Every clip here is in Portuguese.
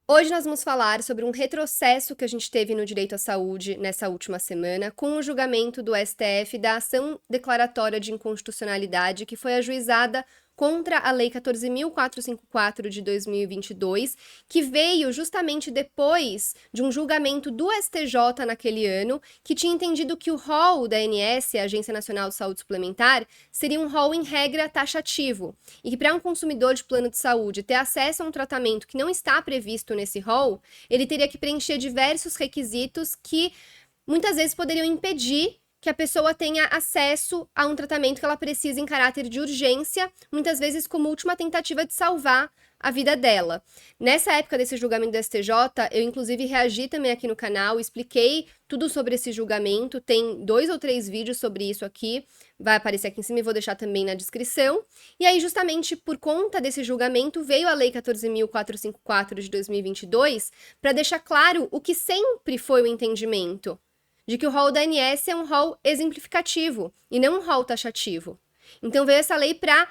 Hoje nós vamos falar sobre um retrocesso que a gente teve no direito à saúde nessa última semana, com o julgamento do STF da ação declaratória de inconstitucionalidade que foi ajuizada contra a Lei 14.454 de 2022, que veio justamente depois de um julgamento do STJ naquele ano, que tinha entendido que o rol da ANS, a Agência Nacional de Saúde Suplementar, seria um rol em regra taxativo, e que para um consumidor de plano de saúde ter acesso a um tratamento que não está previsto nesse rol, ele teria que preencher diversos requisitos que muitas vezes poderiam impedir que a pessoa tenha acesso a um tratamento que ela precisa em caráter de urgência, muitas vezes como última tentativa de salvar a vida dela. Nessa época desse julgamento do STJ, eu inclusive reagi também aqui no canal, expliquei tudo sobre esse julgamento, tem 2 ou 3 vídeos sobre isso aqui, vai aparecer aqui em cima e vou deixar também na descrição. E aí, justamente por conta desse julgamento, veio a Lei 14.454 de 2022 para deixar claro o que sempre foi o entendimento, de que o rol da ANS é um rol exemplificativo e não um rol taxativo. Então veio essa lei para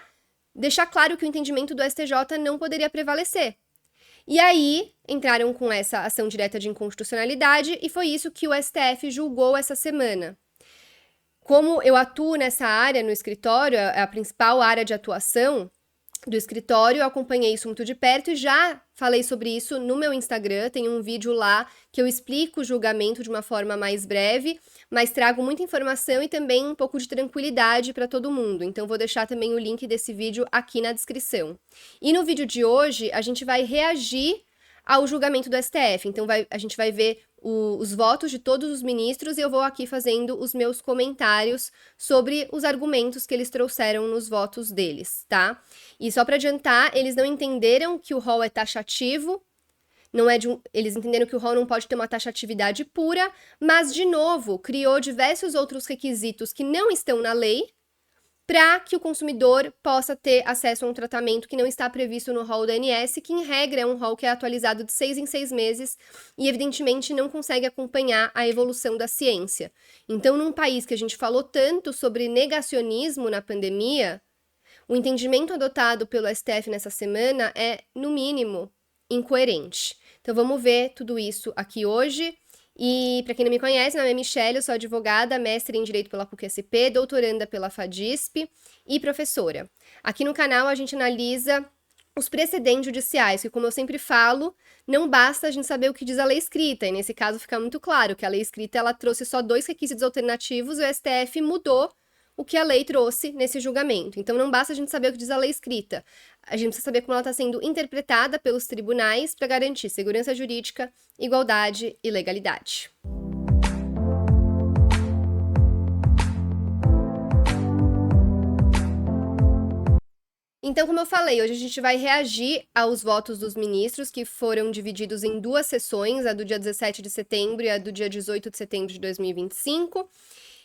deixar claro que o entendimento do STJ não poderia prevalecer. E aí entraram com essa ação direta de inconstitucionalidade e foi isso que o STF julgou essa semana. Como eu atuo nessa área no escritório, é a principal área de atuação do escritório, eu acompanhei isso muito de perto e já falei sobre isso no meu Instagram, tem um vídeo lá que eu explico o julgamento de uma forma mais breve, mas trago muita informação e também um pouco de tranquilidade para todo mundo, então vou deixar também o link desse vídeo aqui na descrição. E no vídeo de hoje, a gente vai reagir ao julgamento do STF, então a gente vai ver os votos de todos os ministros e eu vou aqui fazendo os meus comentários sobre os argumentos que eles trouxeram nos votos deles, tá? E só para adiantar, eles não entenderam que o rol é taxativo, eles entenderam que o rol não pode ter uma taxatividade pura, mas, de novo, criou diversos outros requisitos que não estão na lei, para que o consumidor possa ter acesso a um tratamento que não está previsto no rol da ANS, que em regra é um rol que é atualizado de 6 em 6 meses e evidentemente não consegue acompanhar a evolução da ciência. Então, num país que a gente falou tanto sobre negacionismo na pandemia, o entendimento adotado pelo STF nessa semana é, no mínimo, incoerente. Então vamos ver tudo isso aqui hoje. E, para quem não me conhece, meu nome é Michelle, eu sou advogada, mestre em Direito pela PUC-SP, doutoranda pela FADISP e professora. Aqui no canal a gente analisa os precedentes judiciais, que, como eu sempre falo, não basta a gente saber o que diz a lei escrita, e nesse caso fica muito claro que a lei escrita ela trouxe só 2 requisitos alternativos e o STF mudou o que a lei trouxe nesse julgamento. Então não basta a gente saber o que diz a lei escrita, a gente precisa saber como ela está sendo interpretada pelos tribunais para garantir segurança jurídica, igualdade e legalidade. Então, como eu falei, hoje a gente vai reagir aos votos dos ministros, que foram divididos em 2 sessões, a do dia 17 de setembro e a do dia 18 de setembro de 2025.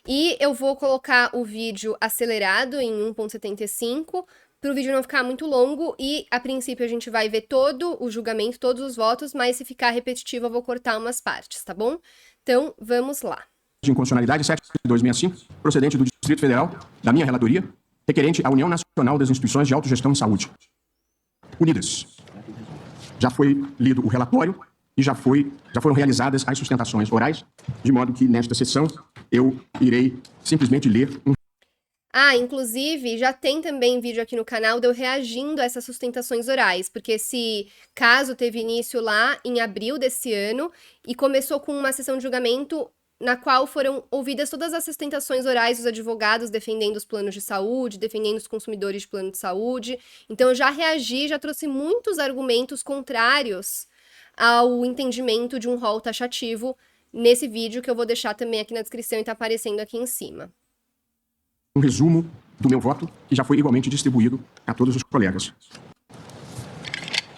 E eu vou colocar o vídeo acelerado em 1.75, para o vídeo não ficar muito longo, e a princípio a gente vai ver todo o julgamento, todos os votos, mas se ficar repetitivo eu vou cortar umas partes, tá bom? Então, vamos lá. De inconstitucionalidade 7/265, procedente do Distrito Federal, da minha relatoria, requerente à União Nacional das Instituições de Autogestão em Saúde. Unidas. Já foi lido o relatório e já foram realizadas as sustentações orais, de modo que nesta sessão eu irei simplesmente ler um... Inclusive, já tem também vídeo aqui no canal de eu reagindo a essas sustentações orais, porque esse caso teve início lá em abril desse ano e começou com uma sessão de julgamento na qual foram ouvidas todas as sustentações orais dos advogados defendendo os planos de saúde, defendendo os consumidores de plano de saúde. Então, eu já reagi, já trouxe muitos argumentos contrários ao entendimento de um rol taxativo nesse vídeo que eu vou deixar também aqui na descrição e tá aparecendo aqui em cima. Um resumo do meu voto, que já foi igualmente distribuído a todos os colegas.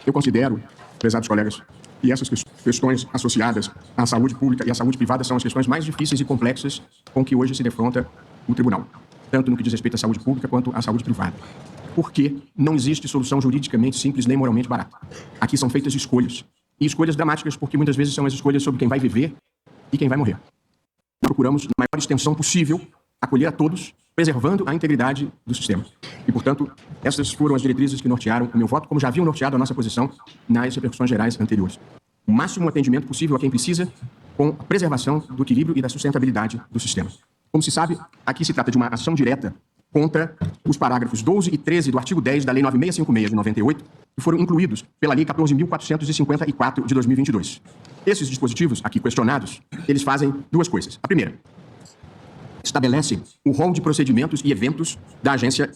Eu considero, prezados colegas, que essas questões associadas à saúde pública e à saúde privada são as questões mais difíceis e complexas com que hoje se defronta o tribunal, tanto no que diz respeito à saúde pública quanto à saúde privada. Porque não existe solução juridicamente simples nem moralmente barata. Aqui são feitas escolhas. E escolhas dramáticas, porque muitas vezes são as escolhas sobre quem vai viver e quem vai morrer. Procuramos, na maior extensão possível, acolher a todos, preservando a integridade do sistema. E, portanto, essas foram as diretrizes que nortearam o meu voto, como já haviam norteado a nossa posição nas repercussões gerais anteriores. o máximo atendimento possível a quem precisa, com a preservação do equilíbrio e da sustentabilidade do sistema. Como se sabe, aqui se trata de uma ação direta contra os parágrafos 12 e 13 do artigo 10 da Lei 9656 de 98, que foram incluídos pela Lei 14.454 de 2022. Esses dispositivos aqui questionados, eles fazem duas coisas. A primeira, estabelece o rol de procedimentos e eventos da Agência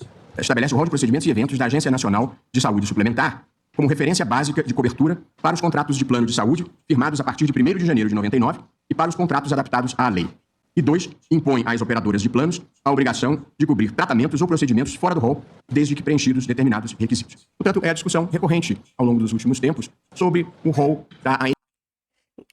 Nacional de Saúde Suplementar como referência básica de cobertura para os contratos de plano de saúde firmados a partir de 1º de janeiro de 99 e para os contratos adaptados à lei. E 2, impõe às operadoras de planos a obrigação de cobrir tratamentos ou procedimentos fora do rol, desde que preenchidos determinados requisitos. Portanto, é a discussão recorrente ao longo dos últimos tempos sobre o rol da ANS.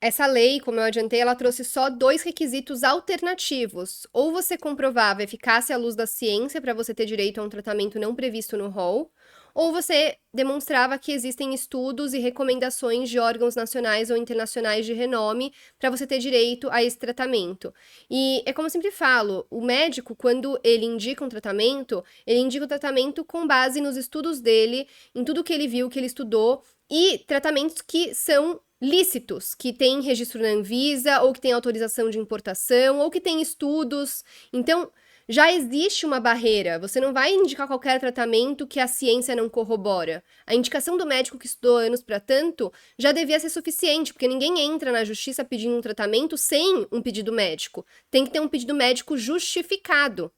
Essa lei, como eu adiantei, ela trouxe só 2 requisitos alternativos. Ou você comprovava eficácia à luz da ciência para você ter direito a um tratamento não previsto no rol, ou você demonstrava que existem estudos e recomendações de órgãos nacionais ou internacionais de renome para você ter direito a esse tratamento. E é como eu sempre falo, o médico, quando ele indica um tratamento, ele indica o tratamento com base nos estudos dele, em tudo que ele viu, que ele estudou, e tratamentos que são lícitos, que têm registro na Anvisa, ou que têm autorização de importação, ou que têm estudos. Então, já existe uma barreira. Você não vai indicar qualquer tratamento que a ciência não corrobora. A indicação do médico que estudou anos para tanto já devia ser suficiente, porque ninguém entra na justiça pedindo um tratamento sem um pedido médico. Tem que ter um pedido médico justificado.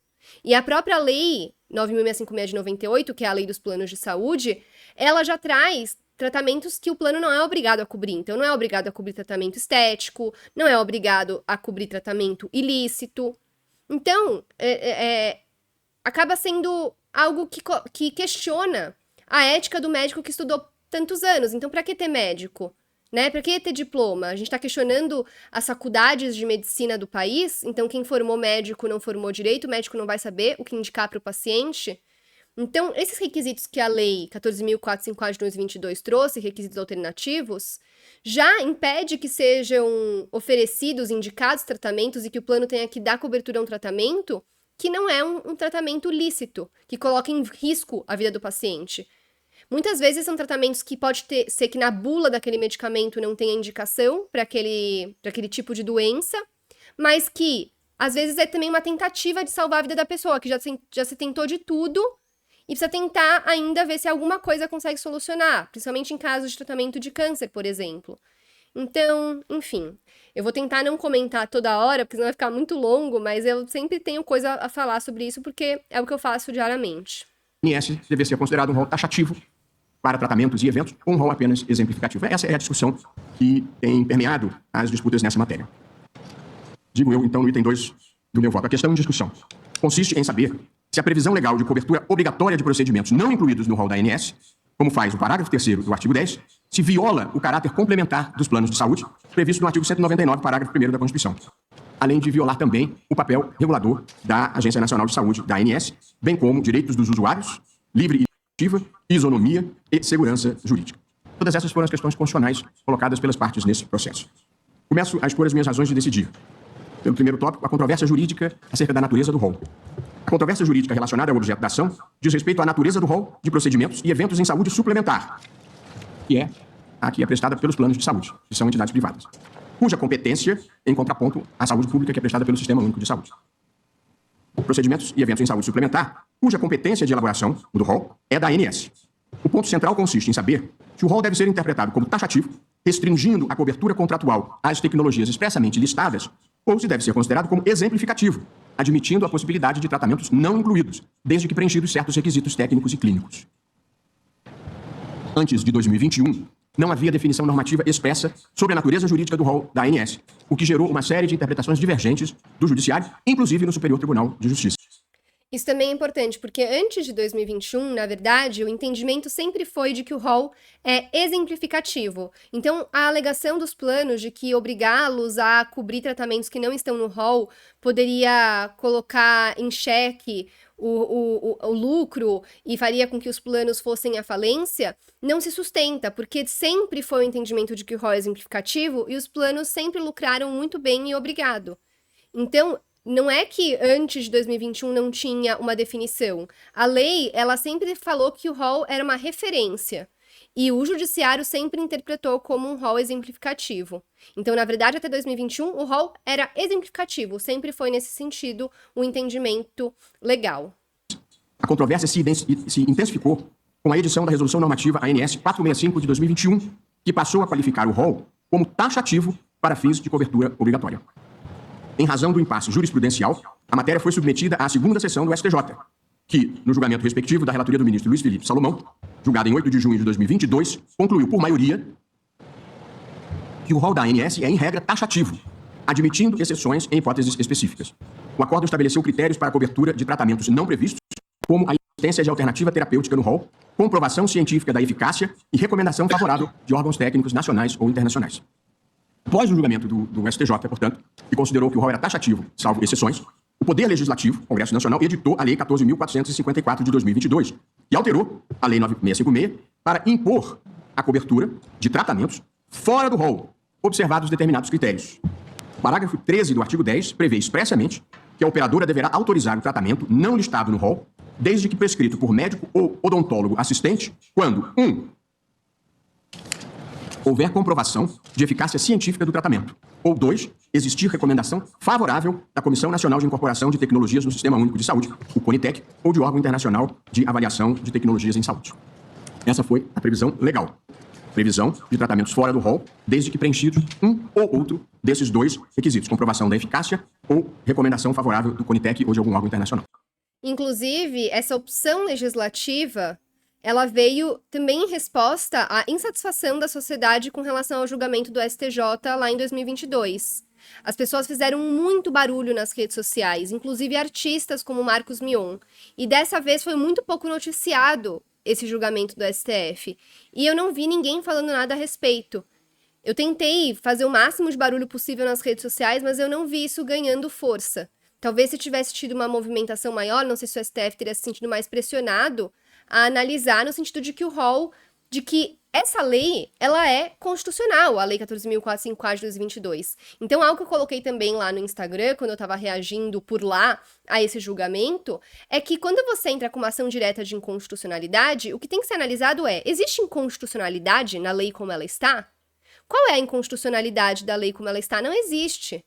E a própria lei 9.656 de 98, que é a lei dos planos de saúde, ela já traz tratamentos que o plano não é obrigado a cobrir. Então, não é obrigado a cobrir tratamento estético, não é obrigado a cobrir tratamento ilícito. Então, acaba sendo algo que questiona a ética do médico que estudou tantos anos. Então, para que ter médico? Né? Para que ter diploma? A gente está questionando as faculdades de medicina do país, então quem formou médico não formou direito, o médico não vai saber o que indicar para o paciente. Então, esses requisitos que a Lei 14.454 de 2022 trouxe, requisitos alternativos, já impede que sejam oferecidos, indicados tratamentos e que o plano tenha que dar cobertura a um tratamento que não é um tratamento lícito, que coloca em risco a vida do paciente. Muitas vezes são tratamentos que ser que na bula daquele medicamento não tenha indicação para aquele tipo de doença, mas que, às vezes, é também uma tentativa de salvar a vida da pessoa, que já se tentou de tudo e precisa tentar ainda ver se alguma coisa consegue solucionar, principalmente em casos de tratamento de câncer, por exemplo. Então, enfim, eu vou tentar não comentar toda hora, porque senão vai ficar muito longo, mas eu sempre tenho coisa a falar sobre isso, porque é o que eu faço diariamente. INS deve ser considerado um rol taxativo para tratamentos e eventos, ou um rol apenas exemplificativo. Essa é a discussão que tem permeado as disputas nessa matéria. Digo eu, então, no item 2 do meu voto. A questão em discussão consiste em saber se a previsão legal de cobertura obrigatória de procedimentos não incluídos no rol da ANS, como faz o parágrafo 3º do artigo 10, se viola o caráter complementar dos planos de saúde previsto no artigo 199, parágrafo 1º da Constituição, além de violar também o papel regulador da Agência Nacional de Saúde, da ANS, bem como direitos dos usuários, livre iniciativa, isonomia e segurança jurídica. Todas essas foram as questões constitucionais colocadas pelas partes nesse processo. Começo a expor as minhas razões de decidir. Pelo primeiro tópico, a controvérsia jurídica acerca da natureza do rol. A controvérsia jurídica relacionada ao objeto da ação diz respeito à natureza do rol de procedimentos e eventos em saúde suplementar, que é a que é prestada pelos planos de saúde, que são entidades privadas, cuja competência em contraponto à saúde pública que é prestada pelo Sistema Único de Saúde. Procedimentos e eventos em saúde suplementar, cuja competência de elaboração do rol é da ANS. O ponto central consiste em saber se o rol deve ser interpretado como taxativo, restringindo a cobertura contratual às tecnologias expressamente listadas, ou se deve ser considerado como exemplificativo, admitindo a possibilidade de tratamentos não incluídos, desde que preenchidos certos requisitos técnicos e clínicos. Antes de 2021, não havia definição normativa expressa sobre a natureza jurídica do rol da ANS, o que gerou uma série de interpretações divergentes do Judiciário, inclusive no Superior Tribunal de Justiça. Isso também é importante, porque antes de 2021, na verdade, o entendimento sempre foi de que o rol é exemplificativo. Então, a alegação dos planos de que obrigá-los a cobrir tratamentos que não estão no rol poderia colocar em xeque o lucro e faria com que os planos fossem à falência, não se sustenta, porque sempre foi o entendimento de que o rol é exemplificativo e os planos sempre lucraram muito bem e obrigado. Então, não é que antes de 2021 não tinha uma definição. A lei, ela sempre falou que o rol era uma referência. E o judiciário sempre interpretou como um rol exemplificativo. Então, na verdade, até 2021, o rol era exemplificativo. Sempre foi, nesse sentido, o entendimento legal. A controvérsia se intensificou com a edição da Resolução Normativa ANS 465 de 2021, que passou a qualificar o rol como taxativo para fins de cobertura obrigatória. Em razão do impasse jurisprudencial, a matéria foi submetida à segunda sessão do STJ, que, no julgamento respectivo da relatoria do ministro Luiz Felipe Salomão, julgada em 8 de junho de 2022, concluiu por maioria que o rol da ANS é, em regra, taxativo, admitindo exceções em hipóteses específicas. O acordo estabeleceu critérios para a cobertura de tratamentos não previstos, como a existência de alternativa terapêutica no rol, comprovação científica da eficácia e recomendação favorável de órgãos técnicos nacionais ou internacionais. Após o julgamento do STJ, portanto, que considerou que o rol era taxativo, salvo exceções, o Poder Legislativo, Congresso Nacional, editou a Lei 14.454 de 2022 e alterou a Lei 9656 para impor a cobertura de tratamentos fora do rol, observados determinados critérios. O parágrafo 13 do artigo 10 prevê expressamente que a operadora deverá autorizar o tratamento não listado no rol, desde que prescrito por médico ou odontólogo assistente, quando 1. Houver comprovação de eficácia científica do tratamento, ou 2. Existir recomendação favorável da Comissão Nacional de Incorporação de Tecnologias no Sistema Único de Saúde, o CONITEC, ou de órgão internacional de avaliação de tecnologias em saúde. Essa foi a previsão legal. Previsão de tratamentos fora do rol, desde que preenchidos um ou outro desses dois requisitos, comprovação da eficácia ou recomendação favorável do CONITEC ou de algum órgão internacional. Inclusive, essa opção legislativa, ela veio também em resposta à insatisfação da sociedade com relação ao julgamento do STJ lá em 2022. As pessoas fizeram muito barulho nas redes sociais, inclusive artistas como Marcos Mion. E dessa vez foi muito pouco noticiado esse julgamento do STF. E eu não vi ninguém falando nada a respeito. Eu tentei fazer o máximo de barulho possível nas redes sociais, mas eu não vi isso ganhando força. Talvez se tivesse tido uma movimentação maior, não sei se o STF teria se sentido mais pressionado a analisar no sentido de que o rol, de que essa lei, ela é constitucional, a Lei 14.454 de 2022. Então, algo que eu coloquei também lá no Instagram, quando eu estava reagindo por lá a esse julgamento, é que quando você entra com uma ação direta de inconstitucionalidade, o que tem que ser analisado é, existe inconstitucionalidade na lei como ela está? Qual é a inconstitucionalidade da lei como ela está? Não existe.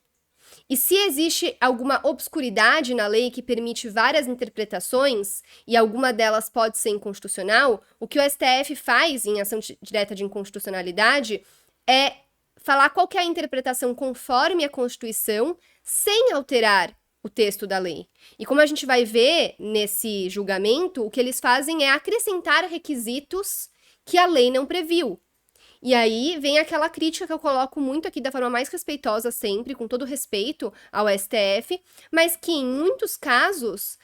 E se existe alguma obscuridade na lei que permite várias interpretações, e alguma delas pode ser inconstitucional, o que o STF faz em ação direta de inconstitucionalidade é falar qual que é a interpretação conforme a Constituição, sem alterar o texto da lei. E como a gente vai ver nesse julgamento, o que eles fazem é acrescentar requisitos que a lei não previu. E aí vem aquela crítica que eu coloco muito aqui da forma mais respeitosa sempre, com todo respeito ao STF, mas que em muitos casos,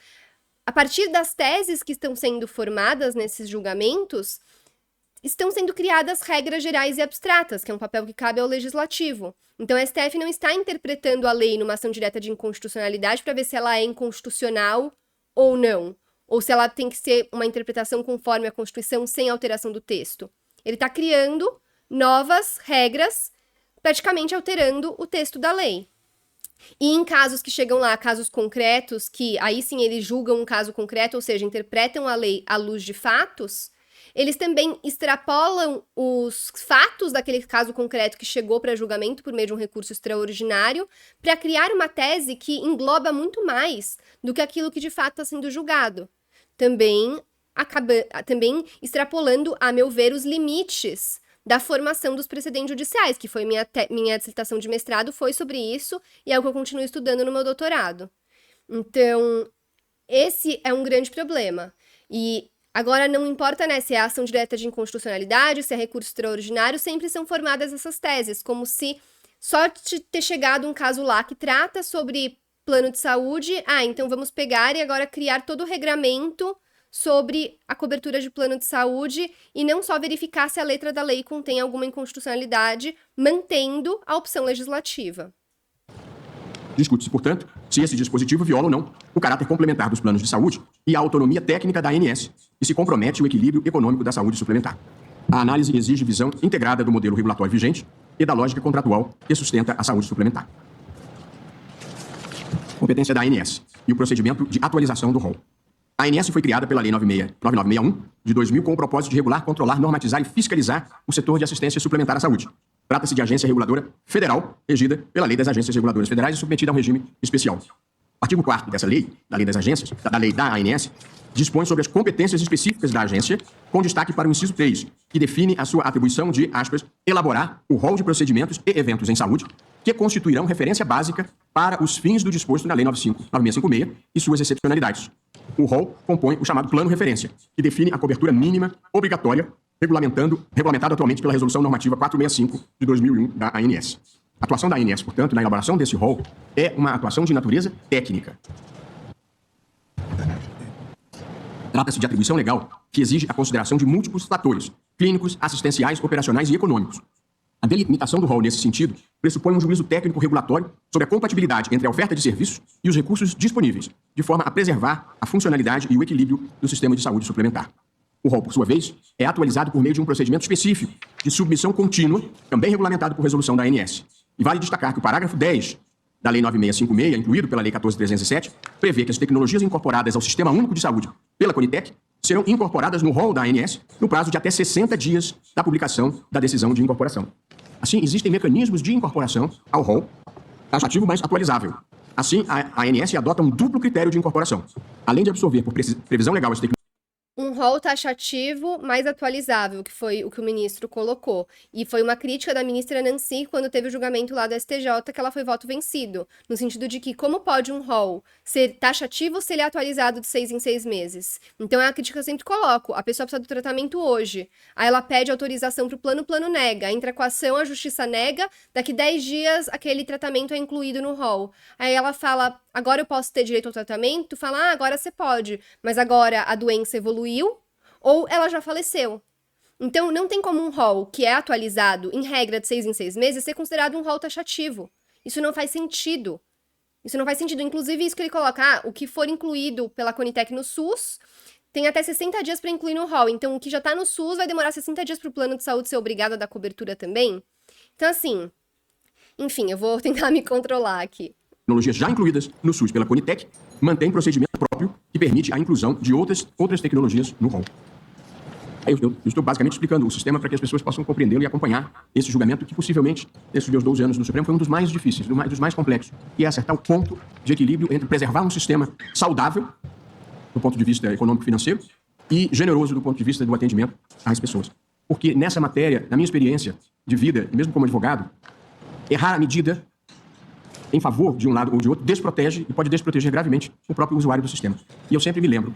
a partir das teses que estão sendo formadas nesses julgamentos, estão sendo criadas regras gerais e abstratas, que é um papel que cabe ao legislativo. Então, o STF não está interpretando a lei numa ação direta de inconstitucionalidade para ver se ela é inconstitucional ou não, ou se ela tem que ser uma interpretação conforme a Constituição sem alteração do texto. Ele está criando novas regras, praticamente alterando o texto da lei. E em casos que chegam lá, casos concretos, que aí sim eles julgam um caso concreto, ou seja, interpretam a lei à luz de fatos, eles também extrapolam os fatos daquele caso concreto que chegou para julgamento por meio de um recurso extraordinário, para criar uma tese que engloba muito mais do que aquilo que de fato está sendo julgado. Também extrapolando, a meu ver, os limites da formação dos precedentes judiciais, que foi minha dissertação de mestrado, foi sobre isso, e é o que eu continuo estudando no meu doutorado. Então, esse é um grande problema. E agora não importa, né, se é ação direta de inconstitucionalidade, se é recurso extraordinário, sempre são formadas essas teses, como se só ter chegado um caso lá que trata sobre plano de saúde, então vamos pegar e agora criar todo o regramento sobre a cobertura de plano de saúde e não só verificar se a letra da lei contém alguma inconstitucionalidade, mantendo a opção legislativa. Discute-se, portanto, se esse dispositivo viola ou não o caráter complementar dos planos de saúde e a autonomia técnica da ANS, e se compromete o equilíbrio econômico da saúde suplementar. A análise exige visão integrada do modelo regulatório vigente e da lógica contratual que sustenta a saúde suplementar. Competência da ANS e o procedimento de atualização do rol. A ANS foi criada pela Lei 9961 de 2000 com o propósito de regular, controlar, normatizar e fiscalizar o setor de assistência suplementar à saúde. Trata-se de agência reguladora federal, regida pela Lei das Agências Reguladoras Federais e submetida a um regime especial. O artigo 4º dessa lei, da Lei das Agências, da Lei da ANS, dispõe sobre as competências específicas da agência, com destaque para o inciso 3, que define a sua atribuição de, aspas, elaborar o rol de procedimentos e eventos em saúde que constituirão referência básica para os fins do disposto na Lei 9656 e suas excepcionalidades. O rol compõe o chamado Plano Referência, que define a cobertura mínima obrigatória, regulamentado atualmente pela Resolução Normativa 465 de 2001 da ANS. A atuação da ANS, portanto, na elaboração desse rol é uma atuação de natureza técnica. Trata-se de atribuição legal que exige a consideração de múltiplos fatores clínicos, assistenciais, operacionais e econômicos. A delimitação do rol nesse sentido pressupõe um juízo técnico regulatório sobre a compatibilidade entre a oferta de serviços e os recursos disponíveis, de forma a preservar a funcionalidade e o equilíbrio do sistema de saúde suplementar. O rol, por sua vez, é atualizado por meio de um procedimento específico de submissão contínua, também regulamentado por resolução da ANS. E vale destacar que o parágrafo 10 da Lei 9656, incluído pela Lei 14.307, prevê que as tecnologias incorporadas ao Sistema Único de Saúde pela Conitec serão incorporadas no rol da ANS no prazo de até 60 dias da publicação da decisão de incorporação. Assim, existem mecanismos de incorporação ao rol taxativo mais atualizável. Assim, a ANS adota um duplo critério de incorporação. Além de absorver por previsão legal as tecnologias um rol taxativo mais atualizável, que foi o que o ministro colocou. E foi uma crítica da ministra Nancy quando teve o julgamento lá do STJ, que ela foi voto vencido. No sentido de que como pode um rol ser taxativo se ele é atualizado de 6 em 6 meses? Então é a crítica que eu sempre coloco. A pessoa precisa do tratamento hoje. Aí ela pede autorização para o plano nega. Entra com a ação, a justiça nega. Daqui 10 dias aquele tratamento é incluído no rol. Aí ela fala, agora eu posso ter direito ao tratamento? Fala, agora você pode. Mas agora a doença evoluiu ou ela já faleceu. Então, não tem como um rol que é atualizado, em regra, de 6 em 6 meses, ser considerado um rol taxativo. Isso não faz sentido. Isso não faz sentido. Inclusive, isso que ele coloca, o que for incluído pela Conitec no SUS, tem até 60 dias para incluir no rol. Então, o que já está no SUS vai demorar 60 dias para o plano de saúde ser obrigado a dar cobertura também. Então, assim, enfim, eu vou tentar me controlar aqui. Tecnologias já incluídas no SUS pela Conitec mantém procedimento próprio que permite a inclusão de outras tecnologias no rol. Eu estou basicamente explicando o sistema para que as pessoas possam compreendê-lo e acompanhar esse julgamento que possivelmente, nesses meus 12 anos no Supremo, foi um dos mais difíceis, dos mais complexos, que é acertar o ponto de equilíbrio entre preservar um sistema saudável, do ponto de vista econômico-financeiro, e generoso do ponto de vista do atendimento às pessoas. Porque nessa matéria, na minha experiência de vida, mesmo como advogado, errar a medida em favor de um lado ou de outro desprotege e pode desproteger gravemente o próprio usuário do sistema. E eu sempre me lembro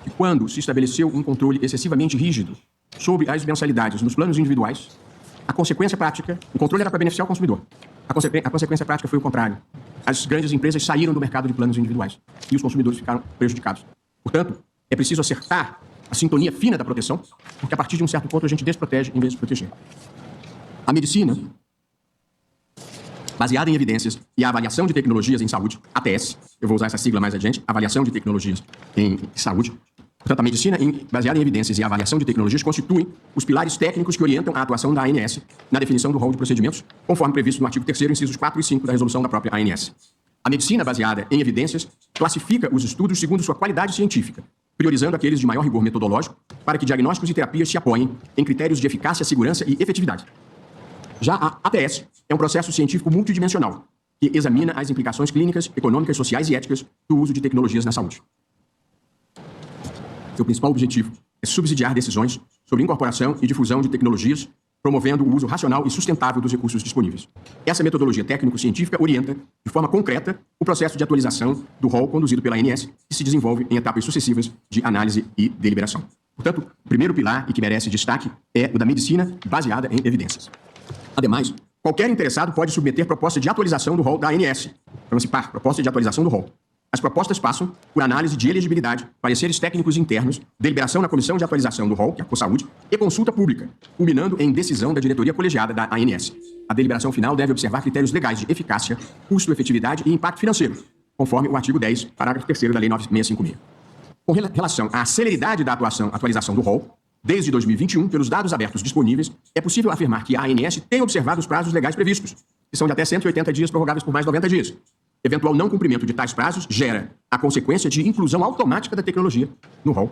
que quando se estabeleceu um controle excessivamente rígido sobre as mensalidades nos planos individuais, a consequência prática, o controle era para beneficiar o consumidor. A consequência prática foi o contrário. As grandes empresas saíram do mercado de planos individuais e os consumidores ficaram prejudicados. Portanto, é preciso acertar a sintonia fina da proteção, porque a partir de um certo ponto a gente desprotege em vez de proteger. A medicina, baseada em evidências e a avaliação de tecnologias em saúde, ATS, eu vou usar essa sigla mais adiante, avaliação de tecnologias em saúde. Portanto, a medicina baseada em evidências e a avaliação de tecnologias constituem os pilares técnicos que orientam a atuação da ANS na definição do rol de procedimentos, conforme previsto no artigo 3º, incisos 4 e 5 da resolução da própria ANS. A medicina baseada em evidências classifica os estudos segundo sua qualidade científica, priorizando aqueles de maior rigor metodológico para que diagnósticos e terapias se apoiem em critérios de eficácia, segurança e efetividade. Já a ATS é um processo científico multidimensional, que examina as implicações clínicas, econômicas, sociais e éticas do uso de tecnologias na saúde. Seu principal objetivo é subsidiar decisões sobre incorporação e difusão de tecnologias, promovendo o uso racional e sustentável dos recursos disponíveis. Essa metodologia técnico-científica orienta, de forma concreta, o processo de atualização do rol conduzido pela ANS, que se desenvolve em etapas sucessivas de análise e deliberação. Portanto, o primeiro pilar e que merece destaque é o da medicina baseada em evidências. Ademais, qualquer interessado pode submeter proposta de atualização do rol da ANS. Chama-se PAR, proposta de atualização do rol. As propostas passam por análise de elegibilidade, pareceres técnicos internos, deliberação na Comissão de Atualização do rol, que é a COSAúde, e consulta pública, culminando em decisão da diretoria colegiada da ANS. A deliberação final deve observar critérios legais de eficácia, custo, efetividade e impacto financeiro, conforme o artigo 10, parágrafo 3º da Lei 9656. Com relação à celeridade da atualização do rol, desde 2021, pelos dados abertos disponíveis, é possível afirmar que a ANS tem observado os prazos legais previstos, que são de até 180 dias prorrogáveis por mais 90 dias. Eventual não cumprimento de tais prazos gera a consequência de inclusão automática da tecnologia no rol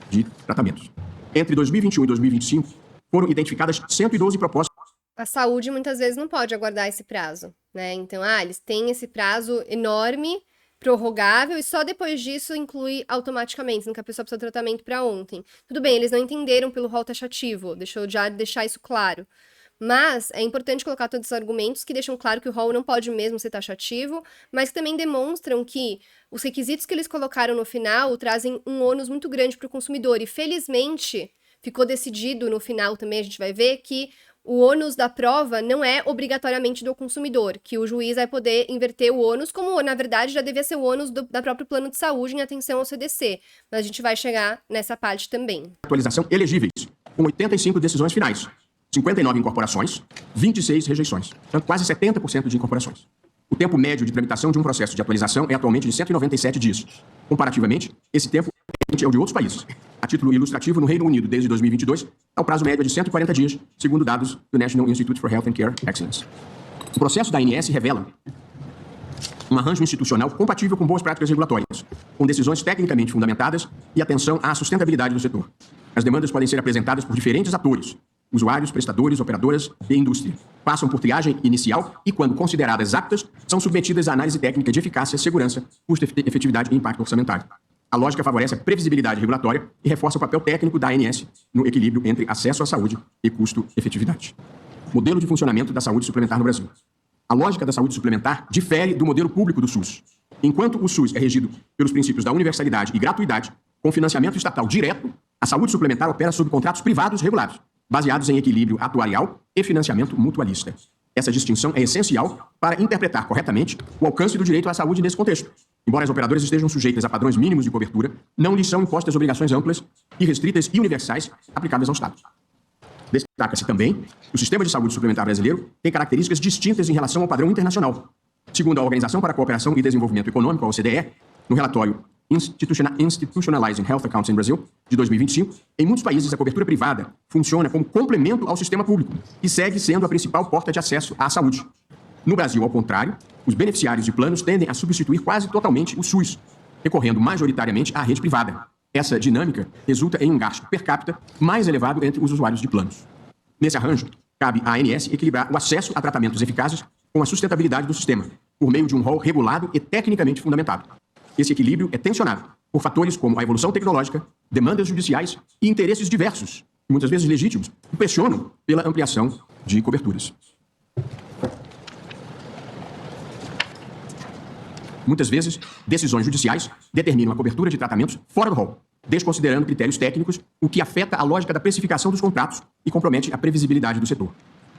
de tratamentos. Entre 2021 e 2025, foram identificadas 112 propostas. A saúde muitas vezes não pode aguardar esse prazo, né? Então, eles têm esse prazo enorme, prorrogável, e só depois disso inclui automaticamente, sendo que a pessoa precisa de tratamento para ontem. Tudo bem, eles não entenderam pelo rol taxativo, deixa eu já deixar isso claro. Mas é importante colocar todos os argumentos que deixam claro que o rol não pode mesmo ser taxativo, mas que também demonstram que os requisitos que eles colocaram no final trazem um ônus muito grande para o consumidor. E felizmente ficou decidido no final também, a gente vai ver, que o ônus da prova não é obrigatoriamente do consumidor, que o juiz vai poder inverter o ônus, como na verdade já devia ser o ônus da próprio plano de saúde em atenção ao CDC. Mas a gente vai chegar nessa parte também. Atualização elegíveis, com 85 decisões finais. 59 incorporações, 26 rejeições. Portanto, quase 70% de incorporações. O tempo médio de tramitação de um processo de atualização é atualmente de 197 dias. Comparativamente, esse tempo é o de outros países. A título ilustrativo, no Reino Unido, desde 2022, o prazo médio é de 140 dias, segundo dados do National Institute for Health and Care Excellence. O processo da ANS revela um arranjo institucional compatível com boas práticas regulatórias, com decisões tecnicamente fundamentadas e atenção à sustentabilidade do setor. As demandas podem ser apresentadas por diferentes atores, usuários, prestadores, operadoras e indústria. Passam por triagem inicial e, quando consideradas aptas, são submetidas à análise técnica de eficácia, segurança, custo-efetividade e impacto orçamentário. A lógica favorece a previsibilidade regulatória e reforça o papel técnico da ANS no equilíbrio entre acesso à saúde e custo-efetividade. Modelo de funcionamento da saúde suplementar no Brasil. A lógica da saúde suplementar difere do modelo público do SUS. Enquanto o SUS é regido pelos princípios da universalidade e gratuidade, com financiamento estatal direto, a saúde suplementar opera sob contratos privados regulados, baseados em equilíbrio atuarial e financiamento mutualista. Essa distinção é essencial para interpretar corretamente o alcance do direito à saúde nesse contexto. Embora as operadoras estejam sujeitas a padrões mínimos de cobertura, não lhes são impostas obrigações amplas, irrestritas e universais aplicáveis ao Estado. Destaca-se também que o sistema de saúde suplementar brasileiro tem características distintas em relação ao padrão internacional. Segundo a Organização para a Cooperação e Desenvolvimento Econômico, a OCDE, no relatório Institutionalizing Health Accounts in Brazil, de 2025, em muitos países a cobertura privada funciona como complemento ao sistema público e segue sendo a principal porta de acesso à saúde. No Brasil, ao contrário, os beneficiários de planos tendem a substituir quase totalmente o SUS, recorrendo majoritariamente à rede privada. Essa dinâmica resulta em um gasto per capita mais elevado entre os usuários de planos. Nesse arranjo, cabe à ANS equilibrar o acesso a tratamentos eficazes com a sustentabilidade do sistema, por meio de um rol regulado e tecnicamente fundamentado. Esse equilíbrio é tensionado por fatores como a evolução tecnológica, demandas judiciais e interesses diversos, muitas vezes legítimos, que pressionam pela ampliação de coberturas. Muitas vezes, decisões judiciais determinam a cobertura de tratamentos fora do rol, desconsiderando critérios técnicos, o que afeta a lógica da precificação dos contratos e compromete a previsibilidade do setor.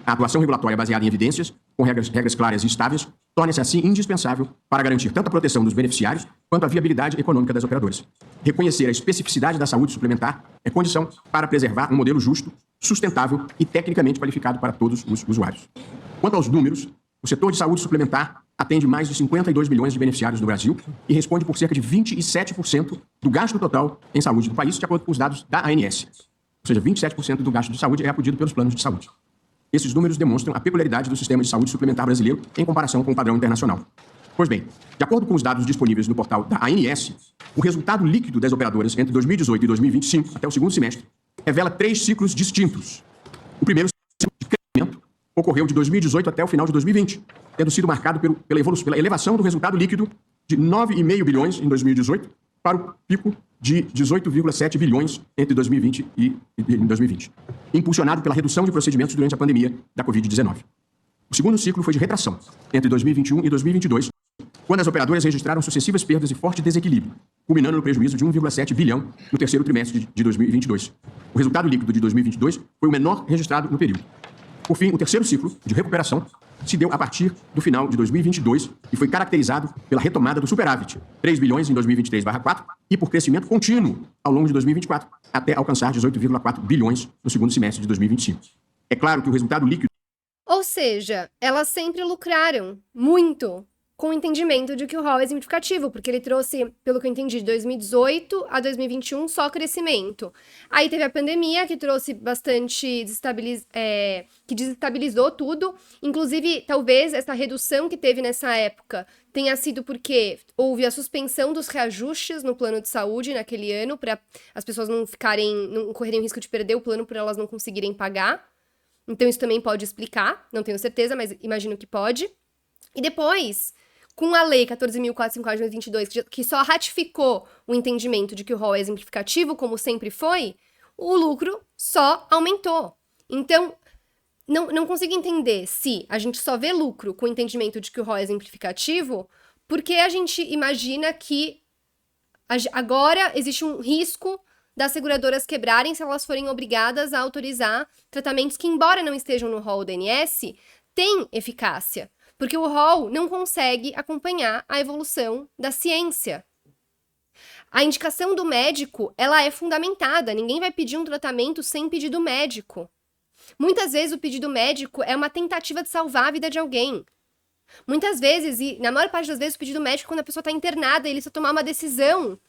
A atuação regulatória baseada em evidências, com regras claras e estáveis, torna-se assim indispensável para garantir tanto a proteção dos beneficiários quanto a viabilidade econômica das operadoras. Reconhecer a especificidade da saúde suplementar é condição para preservar um modelo justo, sustentável e tecnicamente qualificado para todos os usuários. Quanto aos números, o setor de saúde suplementar atende mais de 52 milhões de beneficiários no Brasil e responde por cerca de 27% do gasto total em saúde do país, de acordo com os dados da ANS. Ou seja, 27% do gasto de saúde é acudido pelos planos de saúde. Esses números demonstram a peculiaridade do sistema de saúde suplementar brasileiro em comparação com o padrão internacional. Pois bem, de acordo com os dados disponíveis no portal da ANS, o resultado líquido das operadoras entre 2018 e 2025, até o segundo semestre, revela 3 ciclos distintos. O primeiro ciclo de crescimento ocorreu de 2018 até o final de 2020, tendo sido marcado pela elevação do resultado líquido de 9,5 bilhões em 2018 para o pico de 18,7 bilhões entre 2020 e 2020, impulsionado pela redução de procedimentos durante a pandemia da Covid-19. O segundo ciclo foi de retração, entre 2021 e 2022, quando as operadoras registraram sucessivas perdas e forte desequilíbrio, culminando no prejuízo de 1,7 bilhão no terceiro trimestre de 2022. O resultado líquido de 2022 foi o menor registrado no período. Por fim, o terceiro ciclo de recuperação se deu a partir do final de 2022 e foi caracterizado pela retomada do superávit, 3 bilhões em 2023/4, e por crescimento contínuo ao longo de 2024, até alcançar 18,4 bilhões no segundo semestre de 2025. É claro que o resultado líquido... Ou seja, elas sempre lucraram muito com o entendimento de que o rol é exemplificativo, porque ele trouxe, pelo que eu entendi, de 2018 a 2021 só crescimento. Aí teve a pandemia, que trouxe bastante, que desestabilizou tudo. Inclusive, talvez essa redução que teve nessa época tenha sido porque houve a suspensão dos reajustes no plano de saúde naquele ano, para as pessoas não correrem o risco de perder o plano por elas não conseguirem pagar. Então isso também pode explicar, não tenho certeza, mas imagino que pode. E depois, com a Lei 14.454 de 2022, que só ratificou o entendimento de que o rol é exemplificativo, como sempre foi, o lucro só aumentou. Então, não consigo entender se a gente só vê lucro com o entendimento de que o rol é exemplificativo, porque a gente imagina que agora existe um risco das seguradoras quebrarem se elas forem obrigadas a autorizar tratamentos que, embora não estejam no rol do INSS, têm eficácia. Porque o rol não consegue acompanhar a evolução da ciência. A indicação do médico, ela é fundamentada. Ninguém vai pedir um tratamento sem pedido médico. Muitas vezes o pedido médico é uma tentativa de salvar a vida de alguém. Muitas vezes, e na maior parte das vezes, o pedido médico, quando a pessoa está internada, ele precisa tomar uma decisão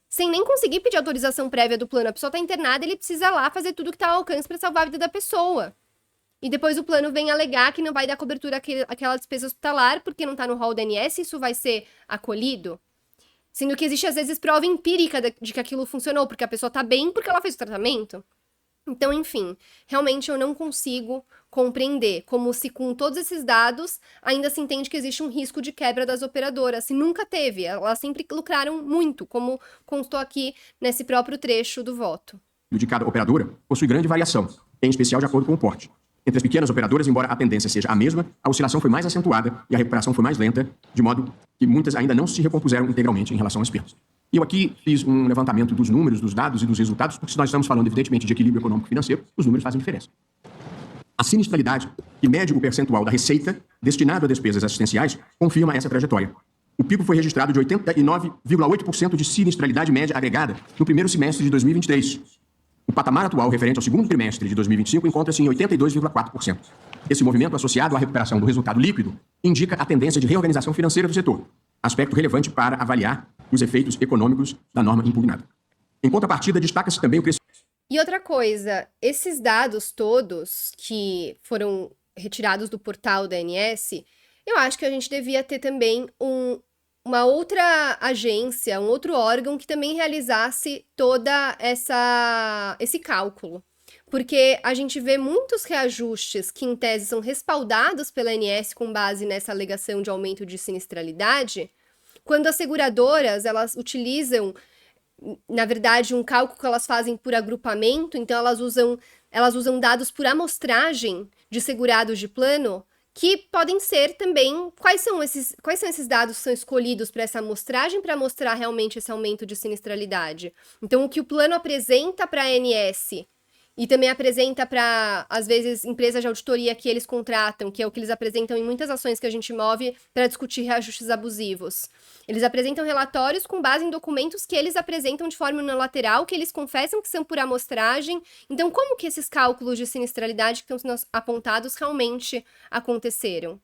sem nem conseguir pedir autorização prévia do plano. A pessoa está internada, ele precisa lá fazer tudo que está ao alcance para salvar a vida da pessoa. E depois o plano vem alegar que não vai dar cobertura àquela despesa hospitalar porque não está no rol do INSS, isso vai ser acolhido. Sendo que existe, às vezes, prova empírica de que aquilo funcionou, porque a pessoa está bem porque ela fez o tratamento. Então, enfim, realmente eu não consigo compreender como se com todos esses dados ainda se entende que existe um risco de quebra das operadoras. Se nunca teve, elas sempre lucraram muito, como constou aqui nesse próprio trecho do voto. De cada operadora possui grande variação, em especial de acordo com o porte. Entre as pequenas operadoras, embora a tendência seja a mesma, a oscilação foi mais acentuada e a recuperação foi mais lenta, de modo que muitas ainda não se recompuseram integralmente em relação às perdas. E eu aqui fiz um levantamento dos números, dos dados e dos resultados, porque se nós estamos falando, evidentemente, de equilíbrio econômico e financeiro, os números fazem diferença. A sinistralidade, que mede o percentual da receita destinado a despesas assistenciais, confirma essa trajetória. O PIB foi registrado de 89,8% de sinistralidade média agregada no primeiro semestre de 2023. O patamar atual, referente ao segundo trimestre de 2025, encontra-se em 82,4%. Esse movimento, associado à recuperação do resultado líquido, indica a tendência de reorganização financeira do setor, aspecto relevante para avaliar os efeitos econômicos da norma impugnada. Em contrapartida, destaca-se também o crescimento. E outra coisa, esses dados todos que foram retirados do portal da ANS, eu acho que a gente devia ter também uma outra agência, um outro órgão que também realizasse toda esse cálculo. Porque a gente vê muitos reajustes que, em tese, são respaldados pela ANS com base nessa alegação de aumento de sinistralidade, quando as seguradoras, elas utilizam, na verdade, um cálculo que elas fazem por agrupamento, então elas usam dados por amostragem de segurados de plano, que podem ser também, quais são esses dados que são escolhidos para essa amostragem para mostrar realmente esse aumento de sinistralidade. Então, o que o plano apresenta para a ANS e também apresenta para, às vezes, empresas de auditoria que eles contratam, que é o que eles apresentam em muitas ações que a gente move para discutir reajustes abusivos. Eles apresentam relatórios com base em documentos que eles apresentam de forma unilateral, que eles confessam que são por amostragem. Então, como que esses cálculos de sinistralidade que estão sendo apontados realmente aconteceram?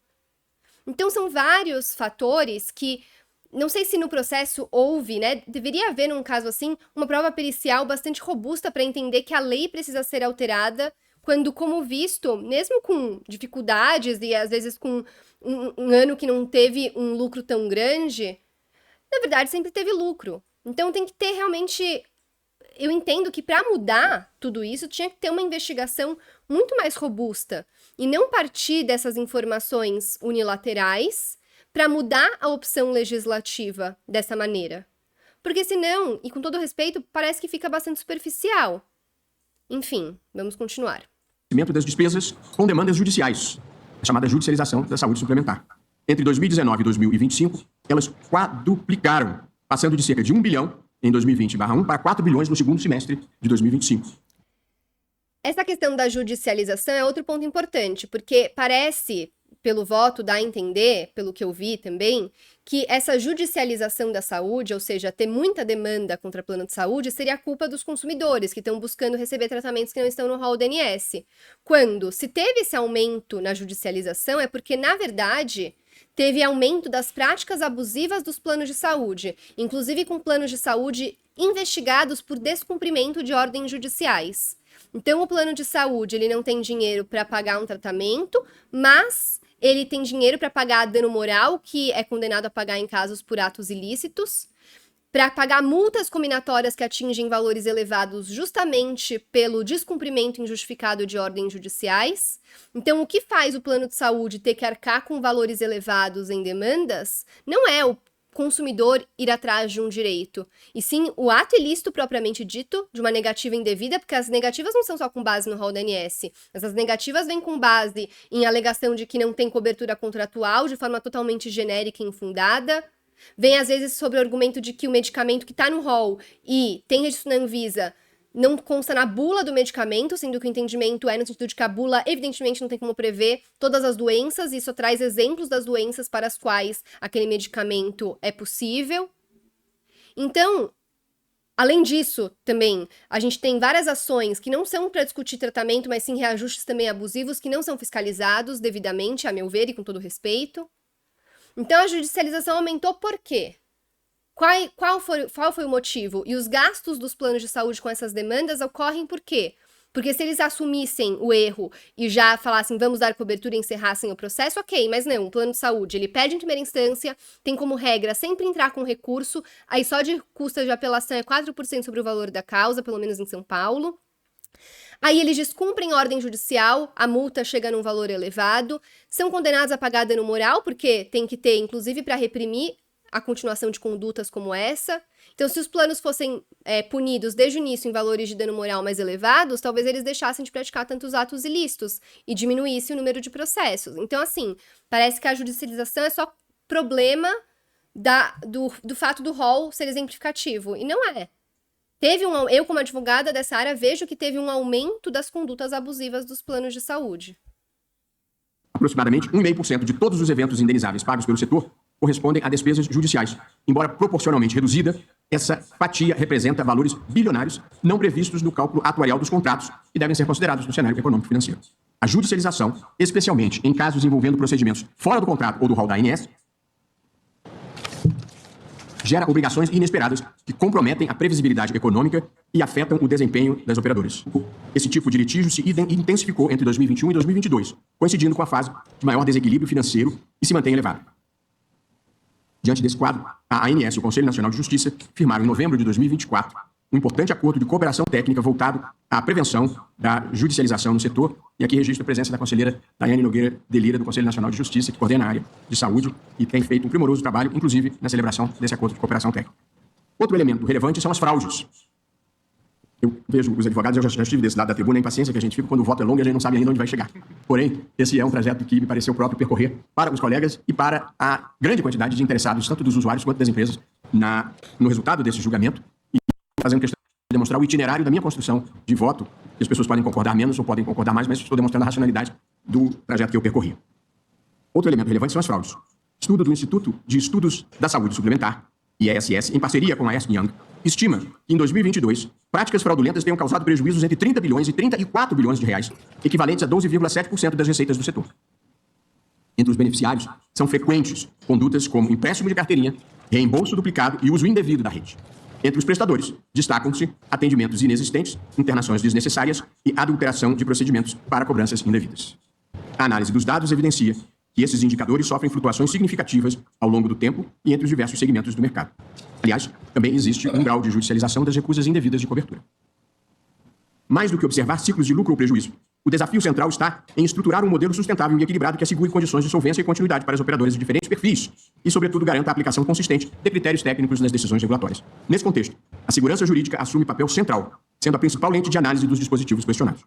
Então, são vários fatores que, não sei se no processo houve, né? Deveria haver, num caso assim, uma prova pericial bastante robusta para entender que a lei precisa ser alterada, quando, como visto, mesmo com dificuldades e às vezes com um ano que não teve um lucro tão grande, na verdade sempre teve lucro. Então tem que ter realmente. Eu entendo que para mudar tudo isso tinha que ter uma investigação muito mais robusta e não partir dessas informações unilaterais para mudar a opção legislativa dessa maneira. Porque senão, e com todo respeito, parece que fica bastante superficial. Enfim, vamos continuar. Das despesas com demandas judiciais, a chamada judicialização da saúde suplementar. Entre 2019 e 2025, elas quadruplicaram, passando de cerca de 1 bilhão em 2020/1 para 4 bilhões no segundo semestre de 2025. Essa questão da judicialização é outro ponto importante, porque parece, pelo voto dá a entender, pelo que eu vi também, que essa judicialização da saúde, ou seja, ter muita demanda contra plano de saúde, seria a culpa dos consumidores que estão buscando receber tratamentos que não estão no rol do INSS. Quando se teve esse aumento na judicialização, é porque, na verdade, teve aumento das práticas abusivas dos planos de saúde, inclusive com planos de saúde investigados por descumprimento de ordens judiciais. Então, o plano de saúde, ele não tem dinheiro para pagar um tratamento, mas ele tem dinheiro para pagar dano moral, que é condenado a pagar em casos por atos ilícitos, para pagar multas combinatórias que atingem valores elevados justamente pelo descumprimento injustificado de ordens judiciais. Então, o que faz o plano de saúde ter que arcar com valores elevados em demandas não é o consumidor ir atrás de um direito, e sim o ato ilícito propriamente dito, de uma negativa indevida, porque as negativas não são só com base no rol da ANS, mas as negativas vêm com base em alegação de que não tem cobertura contratual, de forma totalmente genérica e infundada. Vem, às vezes, sobre o argumento de que o medicamento que está no rol e tem registro na Anvisa não consta na bula do medicamento, sendo que o entendimento é no sentido de que a bula, evidentemente, não tem como prever todas as doenças, e isso traz exemplos das doenças para as quais aquele medicamento é possível. Então, além disso, também, a gente tem várias ações que não são para discutir tratamento, mas sim reajustes também abusivos, que não são fiscalizados devidamente, a meu ver, e com todo respeito. Então, a judicialização aumentou por quê? Qual foi o motivo? E os gastos dos planos de saúde com essas demandas ocorrem por quê? Porque se eles assumissem o erro e já falassem, vamos dar cobertura e encerrassem o processo, ok, mas não, o plano de saúde, ele pede em primeira instância, tem como regra sempre entrar com recurso, aí só de custa de apelação é 4% sobre o valor da causa, pelo menos em São Paulo. Aí eles descumprem ordem judicial, a multa chega num valor elevado, são condenados a pagar dano moral, porque tem que ter, inclusive, para reprimir a continuação de condutas como essa. Então, se os planos fossem punidos desde o início em valores de dano moral mais elevados, talvez eles deixassem de praticar tantos atos ilícitos e diminuísse o número de processos. Então, assim, parece que a judicialização é só problema do fato do rol ser exemplificativo. E não é. Eu, como advogada dessa área, vejo que teve um aumento das condutas abusivas dos planos de saúde. Aproximadamente 1,5% de todos os eventos indenizáveis pagos pelo setor correspondem a despesas judiciais. Embora proporcionalmente reduzida, essa fatia representa valores bilionários não previstos no cálculo atuarial dos contratos e devem ser considerados no cenário econômico e financeiro. A judicialização, especialmente em casos envolvendo procedimentos fora do contrato ou do rol da ANS, gera obrigações inesperadas que comprometem a previsibilidade econômica e afetam o desempenho das operadoras. Esse tipo de litígio se intensificou entre 2021 e 2022, coincidindo com a fase de maior desequilíbrio financeiro e se mantém elevado. Diante desse quadro, a ANS e o Conselho Nacional de Justiça firmaram em novembro de 2024 um importante acordo de cooperação técnica voltado à prevenção da judicialização no setor, e aqui registro a presença da conselheira Daiane Nogueira de Lira, do Conselho Nacional de Justiça, que coordena a área de saúde e tem feito um primoroso trabalho, inclusive na celebração desse acordo de cooperação técnica. Outro elemento relevante são as fraudes. Eu vejo os advogados, eu já estive desse lado da tribuna, a impaciência que a gente fica quando o voto é longo e a gente não sabe ainda onde vai chegar. Porém, esse é um trajeto que me pareceu próprio percorrer para os colegas e para a grande quantidade de interessados, tanto dos usuários quanto das empresas, no resultado desse julgamento, e fazendo questão de demonstrar o itinerário da minha construção de voto, que as pessoas podem concordar menos ou podem concordar mais, mas estou demonstrando a racionalidade do trajeto que eu percorri. Outro elemento relevante são as fraudes. Estudo do Instituto de Estudos da Saúde Suplementar, IESS, em parceria com a Ernst & Young, estima que em 2022, práticas fraudulentas tenham causado prejuízos entre 30 bilhões e 34 bilhões de reais, equivalentes a 12,7% das receitas do setor. Entre os beneficiários, são frequentes condutas como empréstimo de carteirinha, reembolso duplicado e uso indevido da rede. Entre os prestadores, destacam-se atendimentos inexistentes, internações desnecessárias e adulteração de procedimentos para cobranças indevidas. A análise dos dados evidencia que esses indicadores sofrem flutuações significativas ao longo do tempo e entre os diversos segmentos do mercado. Aliás, também existe um grau de judicialização das recusas indevidas de cobertura. Mais do que observar ciclos de lucro ou prejuízo, o desafio central está em estruturar um modelo sustentável e equilibrado que assegure condições de solvência e continuidade para as operadoras de diferentes perfis e, sobretudo, garanta a aplicação consistente de critérios técnicos nas decisões regulatórias. Nesse contexto, a segurança jurídica assume papel central, sendo a principal lente de análise dos dispositivos questionados.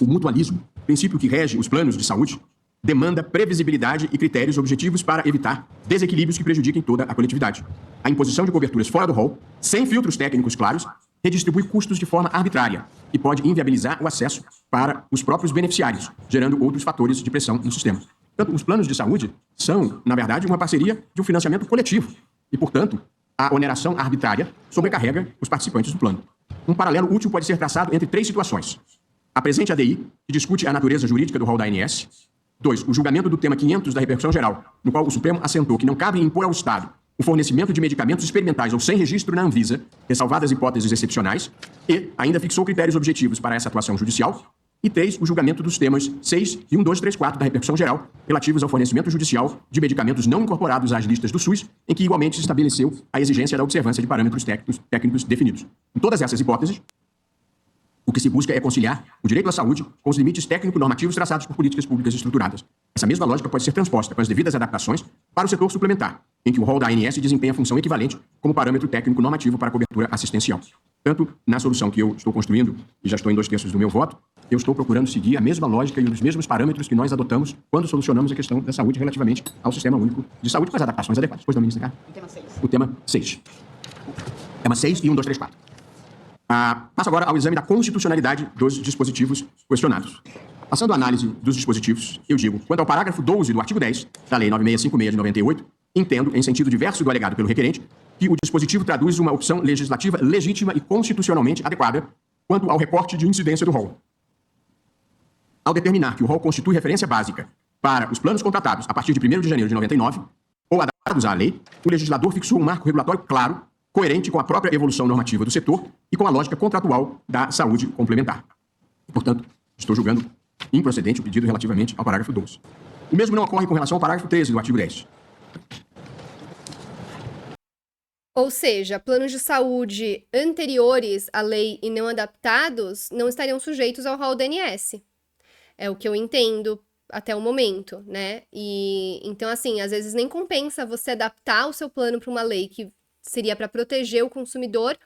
O mutualismo, princípio que rege os planos de saúde, demanda previsibilidade e critérios objetivos para evitar desequilíbrios que prejudiquem toda a coletividade. A imposição de coberturas fora do rol, sem filtros técnicos claros, redistribui custos de forma arbitrária e pode inviabilizar o acesso para os próprios beneficiários, gerando outros fatores de pressão no sistema. Portanto, os planos de saúde são, na verdade, uma parceria de um financiamento coletivo e, portanto, a oneração arbitrária sobrecarrega os participantes do plano. Um paralelo útil pode ser traçado entre 3 situações. A presente ADI, que discute a natureza jurídica do rol da ANS. 2. O julgamento do tema 500 da repercussão geral, no qual o Supremo assentou que não cabe impor ao Estado o fornecimento de medicamentos experimentais ou sem registro na Anvisa, ressalvadas hipóteses excepcionais, e ainda fixou critérios objetivos para essa atuação judicial. E 3. O julgamento dos temas 6 e 1, 2, 3, 4 da repercussão geral, relativos ao fornecimento judicial de medicamentos não incorporados às listas do SUS, em que igualmente se estabeleceu a exigência da observância de parâmetros técnicos definidos. Em todas essas hipóteses, o que se busca é conciliar o direito à saúde com os limites técnico-normativos traçados por políticas públicas estruturadas. Essa mesma lógica pode ser transposta com as devidas adaptações para o setor suplementar, em que o rol da ANS desempenha função equivalente como parâmetro técnico-normativo para a cobertura assistencial. Tanto na solução que eu estou construindo, e já estou em 2/3 do meu voto, eu estou procurando seguir a mesma lógica e os mesmos parâmetros que nós adotamos quando solucionamos a questão da saúde relativamente ao Sistema Único de Saúde, com as adaptações adequadas. Pois não, ministra Carla? O tema 6. Tema 6 e 1, 2, 3, 4. Passo agora ao exame da constitucionalidade dos dispositivos questionados. Passando à análise dos dispositivos, eu digo, quanto ao parágrafo 12 do artigo 10 da Lei 9656 de 98, entendo, em sentido diverso do alegado pelo requerente, que o dispositivo traduz uma opção legislativa legítima e constitucionalmente adequada quanto ao recorte de incidência do rol. Ao determinar que o rol constitui referência básica para os planos contratados a partir de 1º de janeiro de 99, ou adaptados à lei, o legislador fixou um marco regulatório claro, coerente com a própria evolução normativa do setor e com a lógica contratual da saúde complementar. Portanto, estou julgando improcedente o pedido relativamente ao parágrafo 12. O mesmo não ocorre com relação ao parágrafo 13 do artigo 10. Ou seja, planos de saúde anteriores à lei e não adaptados não estariam sujeitos ao rol da ANS. É o que eu entendo até o momento, né? E então, assim, às vezes nem compensa você adaptar o seu plano para uma lei que seria para proteger o consumidor,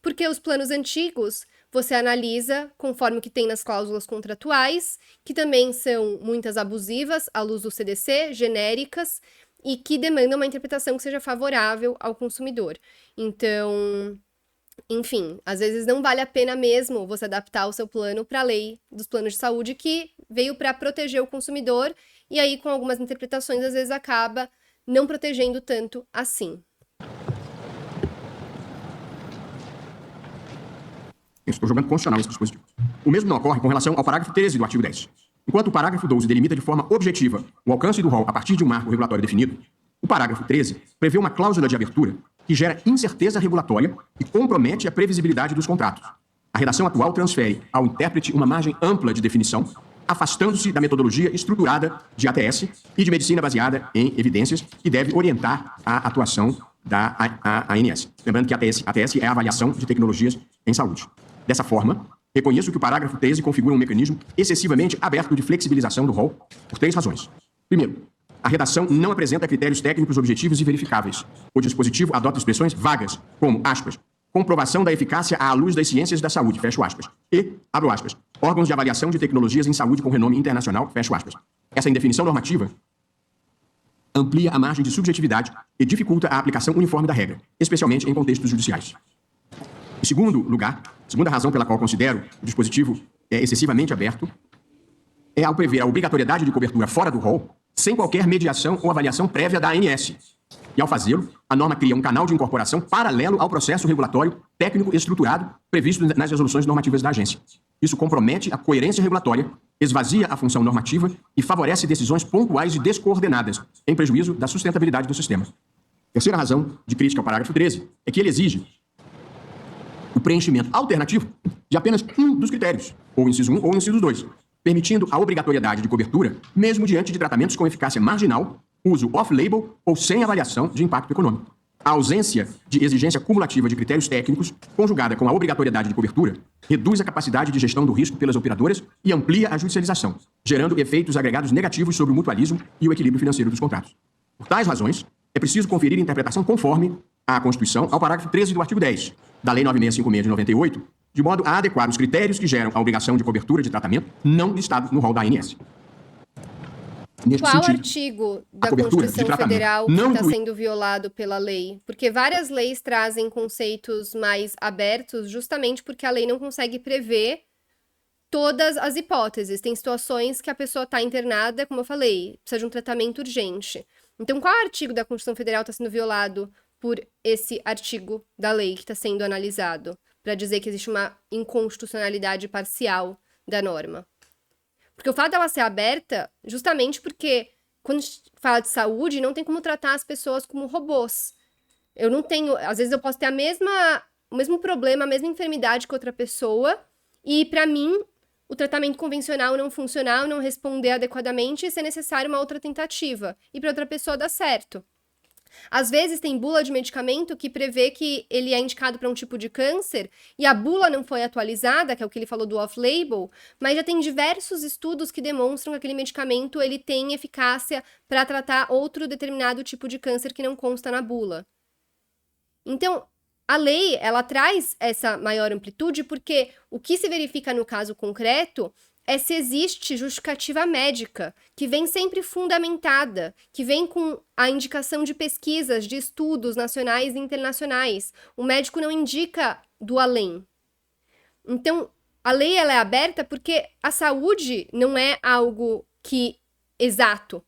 porque os planos antigos você analisa conforme o que tem nas cláusulas contratuais, que também são muitas abusivas à luz do CDC, genéricas, e que demandam uma interpretação que seja favorável ao consumidor. Então, enfim, às vezes não vale a pena mesmo você adaptar o seu plano para a lei dos planos de saúde, que veio para proteger o consumidor, e aí com algumas interpretações às vezes acaba não protegendo tanto assim. Eu estou julgando constitucional esse dispositivo. O mesmo não ocorre com relação ao parágrafo 13 do artigo 10. Enquanto o parágrafo 12 delimita de forma objetiva o alcance do rol a partir de um marco regulatório definido, o parágrafo 13 prevê uma cláusula de abertura que gera incerteza regulatória e compromete a previsibilidade dos contratos. A redação atual transfere ao intérprete uma margem ampla de definição, afastando-se da metodologia estruturada de ATS e de medicina baseada em evidências que deve orientar a atuação da ANS. Lembrando que a ATS é a avaliação de tecnologias em saúde. Dessa forma, reconheço que o parágrafo 13 configura um mecanismo excessivamente aberto de flexibilização do rol por 3 razões. Primeiro, a redação não apresenta critérios técnicos objetivos e verificáveis. O dispositivo adota expressões vagas, como, aspas, comprovação da eficácia à luz das ciências da saúde, fecho aspas, e, abro aspas, órgãos de avaliação de tecnologias em saúde com renome internacional, fecho aspas. Essa indefinição normativa amplia a margem de subjetividade e dificulta a aplicação uniforme da regra, especialmente em contextos judiciais. Em segundo lugar, segunda razão pela qual considero o dispositivo excessivamente aberto é ao prever a obrigatoriedade de cobertura fora do rol, sem qualquer mediação ou avaliação prévia da ANS. E ao fazê-lo, a norma cria um canal de incorporação paralelo ao processo regulatório técnico estruturado previsto nas resoluções normativas da agência. Isso compromete a coerência regulatória, esvazia a função normativa e favorece decisões pontuais e descoordenadas, em prejuízo da sustentabilidade do sistema. Terceira razão de crítica ao parágrafo 13 é que ele exige o preenchimento alternativo de apenas um dos critérios, ou inciso 1 ou inciso 2, permitindo a obrigatoriedade de cobertura, mesmo diante de tratamentos com eficácia marginal, uso off-label ou sem avaliação de impacto econômico. A ausência de exigência cumulativa de critérios técnicos, conjugada com a obrigatoriedade de cobertura, reduz a capacidade de gestão do risco pelas operadoras e amplia a judicialização, gerando efeitos agregados negativos sobre o mutualismo e o equilíbrio financeiro dos contratos. Por tais razões, é preciso conferir interpretação conforme à Constituição ao parágrafo 13 do artigo 10 da Lei 9656 de 98, de modo a adequar os critérios que geram a obrigação de cobertura de tratamento não listados no rol da ANS. Neste Qual sentido, artigo da cobertura de Constituição tratamento Federal que não está inclui- sendo violado pela lei? Porque várias leis trazem conceitos mais abertos, justamente porque a lei não consegue prever todas as hipóteses. Tem situações que a pessoa está internada, como eu falei, precisa de um tratamento urgente. Então, qual artigo da Constituição Federal está sendo violado por esse artigo da lei que está sendo analisado, para dizer que existe uma inconstitucionalidade parcial da norma? Porque o fato dela ser aberta, justamente porque quando a gente fala de saúde, não tem como tratar as pessoas como robôs. Eu não tenho, às vezes eu posso ter o mesmo problema, a mesma enfermidade que outra pessoa, e para mim o tratamento convencional não funcionar, não responder adequadamente e ser necessário uma outra tentativa. E para outra pessoa dá certo. Às vezes tem bula de medicamento que prevê que ele é indicado para um tipo de câncer e a bula não foi atualizada, que é o que ele falou do off-label, mas já tem diversos estudos que demonstram que aquele medicamento ele tem eficácia para tratar outro determinado tipo de câncer que não consta na bula. Então, a lei, ela traz essa maior amplitude porque o que se verifica no caso concreto é se existe justificativa médica, que vem sempre fundamentada, que vem com a indicação de pesquisas, de estudos nacionais e internacionais. O médico não indica do além. Então, a lei ela é aberta porque a saúde não é algo que exato.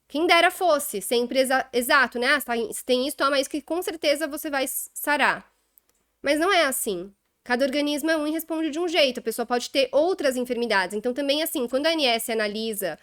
Quem dera fosse, sempre exato, né? Se tem isso, toma isso que com certeza você vai sarar. Mas não é assim. Cada organismo é um e responde de um jeito. A pessoa pode ter outras enfermidades. Então, também, assim, quando a ANS analisa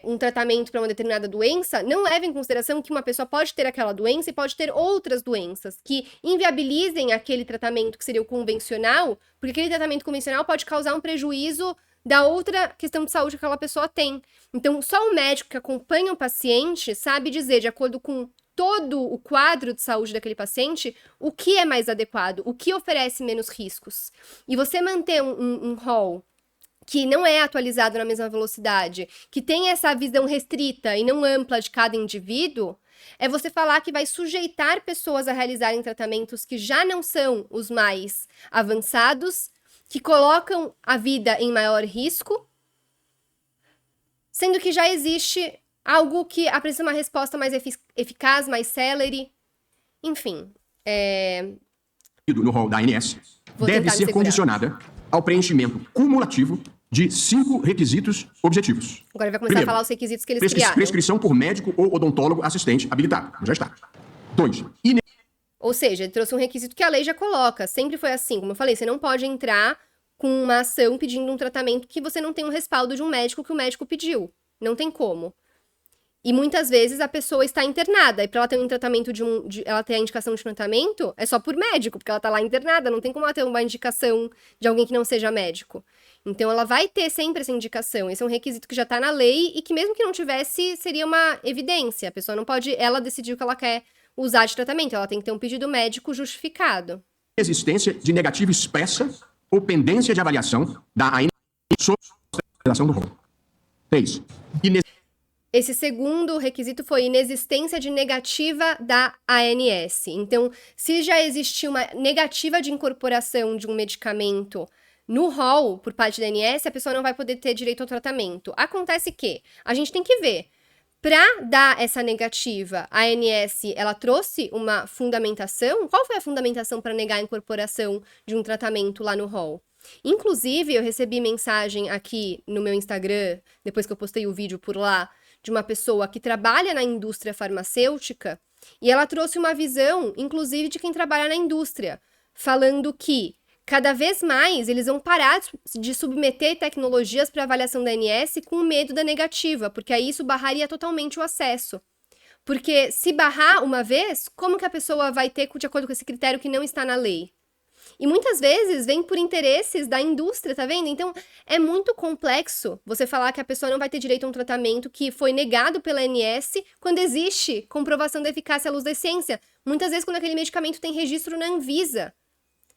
um tratamento para uma determinada doença, não leva em consideração que uma pessoa pode ter aquela doença e pode ter outras doenças que inviabilizem aquele tratamento que seria o convencional, porque aquele tratamento convencional pode causar um prejuízo da outra questão de saúde que aquela pessoa tem. Então, só o médico que acompanha o paciente sabe dizer, de acordo com todo o quadro de saúde daquele paciente, o que é mais adequado, o que oferece menos riscos. E você manter um rol que não é atualizado na mesma velocidade, que tem essa visão restrita e não ampla de cada indivíduo, é você falar que vai sujeitar pessoas a realizarem tratamentos que já não são os mais avançados, que colocam a vida em maior risco, sendo que já existe algo que apresenta uma resposta mais eficaz, mais célere. Enfim, no rol da ANS Vou deve tentar me ser segurar. condicionada ao preenchimento cumulativo de 5 requisitos objetivos. Agora vai começar Primeiro, a falar os requisitos que eles criaram. prescrição por médico ou odontólogo assistente habilitado. Já está. 2. Ou seja, ele trouxe um requisito que a lei já coloca. Sempre foi assim. Como eu falei, você não pode entrar com uma ação pedindo um tratamento que você não tem um respaldo de um médico que o médico pediu. Não tem como. E muitas vezes a pessoa está internada. E para ela ter um tratamento ela ter a indicação de tratamento, é só por médico, porque ela está lá internada. Não tem como ela ter uma indicação de alguém que não seja médico. Então ela vai ter sempre essa indicação. Esse é um requisito que já está na lei e que mesmo que não tivesse, seria uma evidência. A pessoa não pode, ela decidir o que ela quer usar de tratamento. Ela tem que ter um pedido médico justificado. Existência de negativa expressa ou pendência de avaliação da ANS sobre a realização do rol. 3. Esse segundo requisito foi inexistência de negativa da ANS. Então, se já existir uma negativa de incorporação de um medicamento no rol por parte da ANS, a pessoa não vai poder ter direito ao tratamento. Acontece que a gente tem que ver, para dar essa negativa, a ANS, ela trouxe uma fundamentação? Qual foi a fundamentação para negar a incorporação de um tratamento lá no rol? Inclusive, eu recebi mensagem aqui no meu Instagram, depois que eu postei o vídeo por lá, de uma pessoa que trabalha na indústria farmacêutica, e ela trouxe uma visão, inclusive, de quem trabalha na indústria, falando que cada vez mais eles vão parar de submeter tecnologias para avaliação da ANS com medo da negativa, porque aí isso barraria totalmente o acesso. Porque se barrar uma vez, como que a pessoa vai ter de acordo com esse critério que não está na lei? E muitas vezes vem por interesses da indústria, tá vendo? Então, é muito complexo você falar que a pessoa não vai ter direito a um tratamento que foi negado pela ANS quando existe comprovação da eficácia à luz da ciência. Muitas vezes quando aquele medicamento tem registro na Anvisa.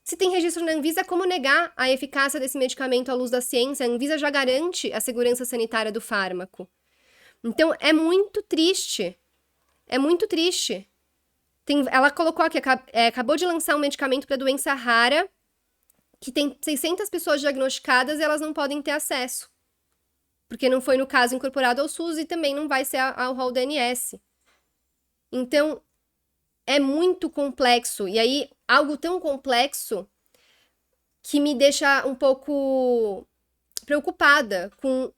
Se tem registro na Anvisa, como negar a eficácia desse medicamento à luz da ciência? A Anvisa já garante a segurança sanitária do fármaco. Então, é muito triste. É muito triste. Ela colocou aqui, acabou de lançar um medicamento para doença rara, que tem 600 pessoas diagnosticadas e elas não podem ter acesso. porque não foi, no caso, incorporado ao SUS e também não vai ser ao rol do INSS. Então, é muito complexo. E aí, algo tão complexo que me deixa um pouco preocupada com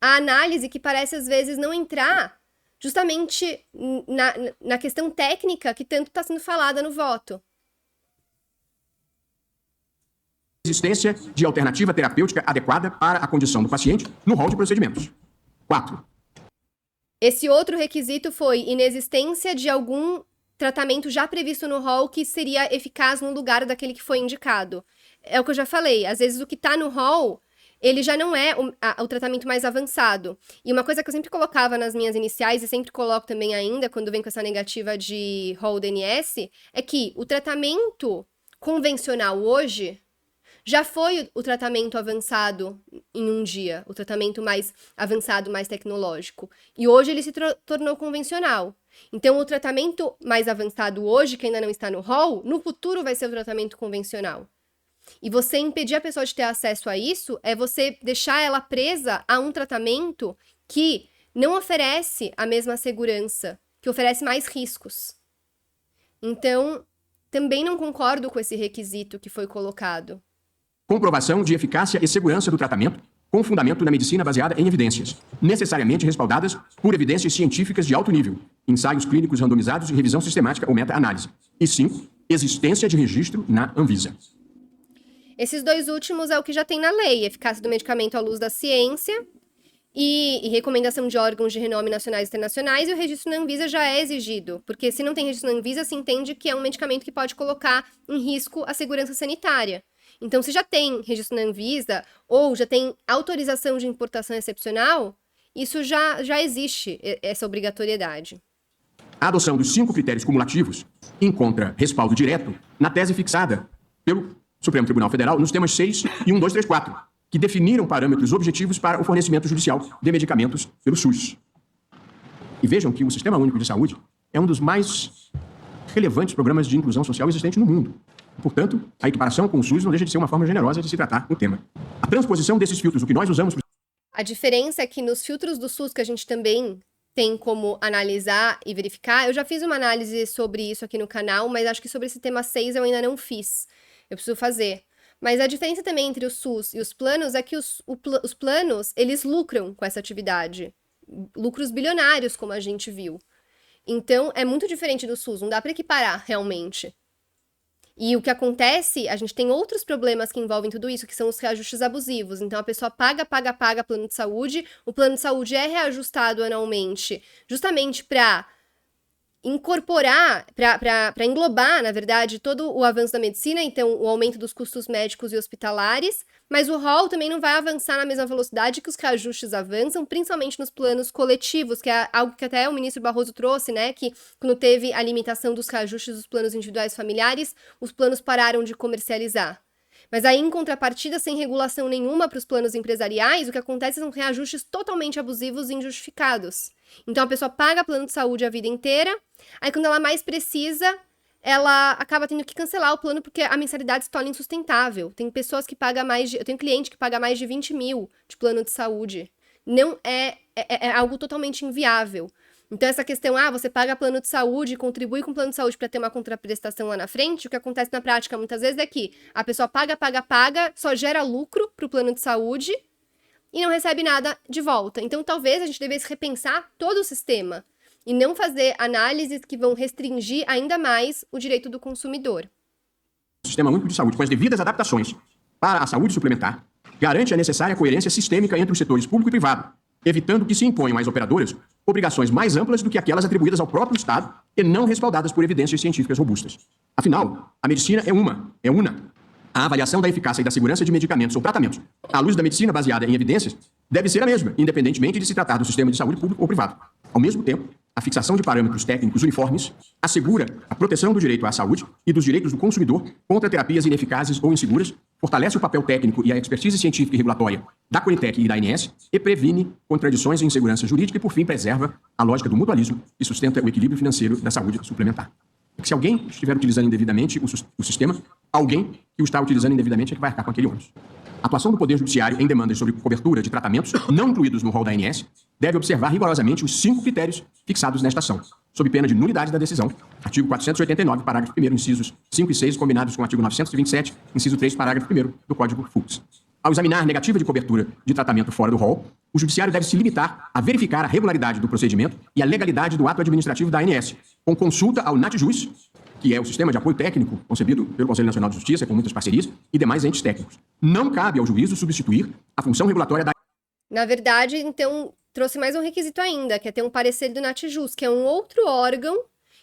a análise que parece, às vezes, não entrar justamente na questão técnica que tanto está sendo falada no voto. Existência de alternativa terapêutica adequada para a condição do paciente no rol de procedimentos. 4. Esse outro requisito foi inexistência de algum tratamento já previsto no rol que seria eficaz no lugar daquele que foi indicado. É o que eu já falei, às vezes o que está no rol, ele já não é o tratamento mais avançado. E uma coisa que eu sempre colocava nas minhas iniciais, e sempre coloco também ainda, quando vem com essa negativa de rol DNS, é que o tratamento convencional hoje já foi o tratamento avançado em um dia, o tratamento mais avançado, mais tecnológico. E hoje ele se tornou convencional. Então, o tratamento mais avançado hoje, que ainda não está no rol, no futuro vai ser o tratamento convencional. E você impedir a pessoa de ter acesso a isso é você deixar ela presa a um tratamento que não oferece a mesma segurança, que oferece mais riscos. Então, também não concordo com esse requisito que foi colocado. Comprovação de eficácia e segurança do tratamento com fundamento na medicina baseada em evidências, necessariamente respaldadas por evidências científicas de alto nível, ensaios clínicos randomizados e revisão sistemática ou meta-análise. E 5, existência de registro na Anvisa. Esses dois últimos é o que já tem na lei, eficácia do medicamento à luz da ciência e recomendação de órgãos de renome nacionais e internacionais, e o registro na Anvisa já é exigido, porque se não tem registro na Anvisa, se entende que é um medicamento que pode colocar em risco a segurança sanitária. Então, se já tem registro na Anvisa ou já tem autorização de importação excepcional, isso já existe, essa obrigatoriedade. A adoção dos 5 critérios cumulativos encontra respaldo direto na tese fixada pelo Supremo Tribunal Federal nos temas 6 e 1, 2, 3, 4, que definiram parâmetros objetivos para o fornecimento judicial de medicamentos pelo SUS. E vejam que o Sistema Único de Saúde é um dos mais relevantes programas de inclusão social existentes no mundo. Portanto, a equiparação com o SUS não deixa de ser uma forma generosa de se tratar o tema. A transposição desses filtros, o que nós usamos... A diferença é que nos filtros do SUS, que a gente também tem como analisar e verificar, eu já fiz uma análise sobre isso aqui no canal, mas acho que sobre esse tema 6 eu ainda não fiz. Eu preciso fazer. Mas a diferença também entre o SUS e os planos é que os planos, eles lucram com essa atividade. Lucros bilionários, como a gente viu. Então, é muito diferente do SUS, não dá para equiparar realmente. E o que acontece, a gente tem outros problemas que envolvem tudo isso, que são os reajustes abusivos. Então, a pessoa paga plano de saúde, o plano de saúde é reajustado anualmente, justamente para incorporar, para englobar, na verdade, todo o avanço da medicina, então o aumento dos custos médicos e hospitalares, mas o rol também não vai avançar na mesma velocidade que os reajustes avançam, principalmente nos planos coletivos, que é algo que até o ministro Barroso trouxe, né, que quando teve a limitação dos reajustes dos planos individuais familiares, os planos pararam de comercializar. Mas aí, em contrapartida, sem regulação nenhuma para os planos empresariais, o que acontece são reajustes totalmente abusivos e injustificados. Então, a pessoa paga plano de saúde a vida inteira, aí quando ela mais precisa, ela acaba tendo que cancelar o plano porque a mensalidade se torna insustentável. Tem pessoas que pagam eu tenho cliente que paga mais de 20 mil de plano de saúde. Não é algo totalmente inviável. Então, essa questão, você paga plano de saúde, contribui com o plano de saúde para ter uma contraprestação lá na frente, o que acontece na prática muitas vezes é que a pessoa paga, só gera lucro para o plano de saúde e não recebe nada de volta. Então, talvez a gente devesse repensar todo o sistema e não fazer análises que vão restringir ainda mais o direito do consumidor. O Sistema Único de Saúde, com as devidas adaptações para a saúde suplementar, garante a necessária coerência sistêmica entre os setores público e privado, evitando que se imponham às operadoras obrigações mais amplas do que aquelas atribuídas ao próprio Estado e não respaldadas por evidências científicas robustas. Afinal, a medicina é una. A avaliação da eficácia e da segurança de medicamentos ou tratamentos, à luz da medicina baseada em evidências, deve ser a mesma, independentemente de se tratar do sistema de saúde público ou privado. Ao mesmo tempo, a fixação de parâmetros técnicos uniformes assegura a proteção do direito à saúde e dos direitos do consumidor contra terapias ineficazes ou inseguras, fortalece o papel técnico e a expertise científica e regulatória da Conitec e da ANS e previne contradições e insegurança jurídica e, por fim, preserva a lógica do mutualismo e sustenta o equilíbrio financeiro da saúde suplementar. É que se alguém estiver utilizando indevidamente o sistema, alguém que o está utilizando indevidamente é que vai arcar com aquele ônus. A atuação do Poder Judiciário em demandas sobre cobertura de tratamentos não incluídos no rol da ANS deve observar rigorosamente os 5 critérios fixados nesta ação, sob pena de nulidade da decisão. Artigo 489, parágrafo 1º, incisos 5 e 6, combinados com o artigo 927, inciso 3, parágrafo 1º do Código Fux. Ao examinar negativa de cobertura de tratamento fora do rol, o Judiciário deve se limitar a verificar a regularidade do procedimento e a legalidade do ato administrativo da ANS, com consulta ao NATJUS, que é o sistema de apoio técnico concebido pelo Conselho Nacional de Justiça, com muitas parcerias, e demais entes técnicos. Não cabe ao juízo substituir a função regulatória da... Na verdade, então, trouxe mais um requisito ainda, que é ter um parecer do NATJUS, que é um outro órgão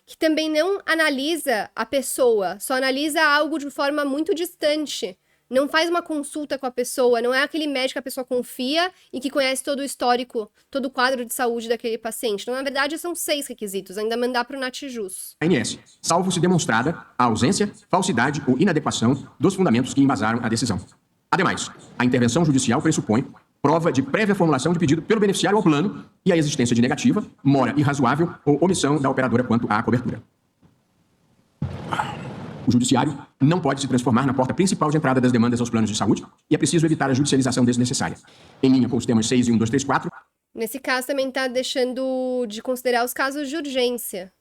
que também não analisa a pessoa, só analisa algo de forma muito distante. Não faz uma consulta com a pessoa, não é aquele médico que a pessoa confia e que conhece todo o histórico, todo o quadro de saúde daquele paciente. Então, na verdade, são 6 requisitos, ainda mandar para o NATJUS. ANS, salvo se demonstrada a ausência, falsidade ou inadequação dos fundamentos que embasaram a decisão. Ademais, a intervenção judicial pressupõe prova de prévia formulação de pedido pelo beneficiário ao plano e a existência de negativa, mora irrazoável ou omissão da operadora quanto à cobertura. O judiciário não pode se transformar na porta principal de entrada das demandas aos planos de saúde e é preciso evitar a judicialização desnecessária. Em linha com os temas 6 e 1, 2, 3, 4... Nesse caso, também está deixando de considerar os casos de urgência.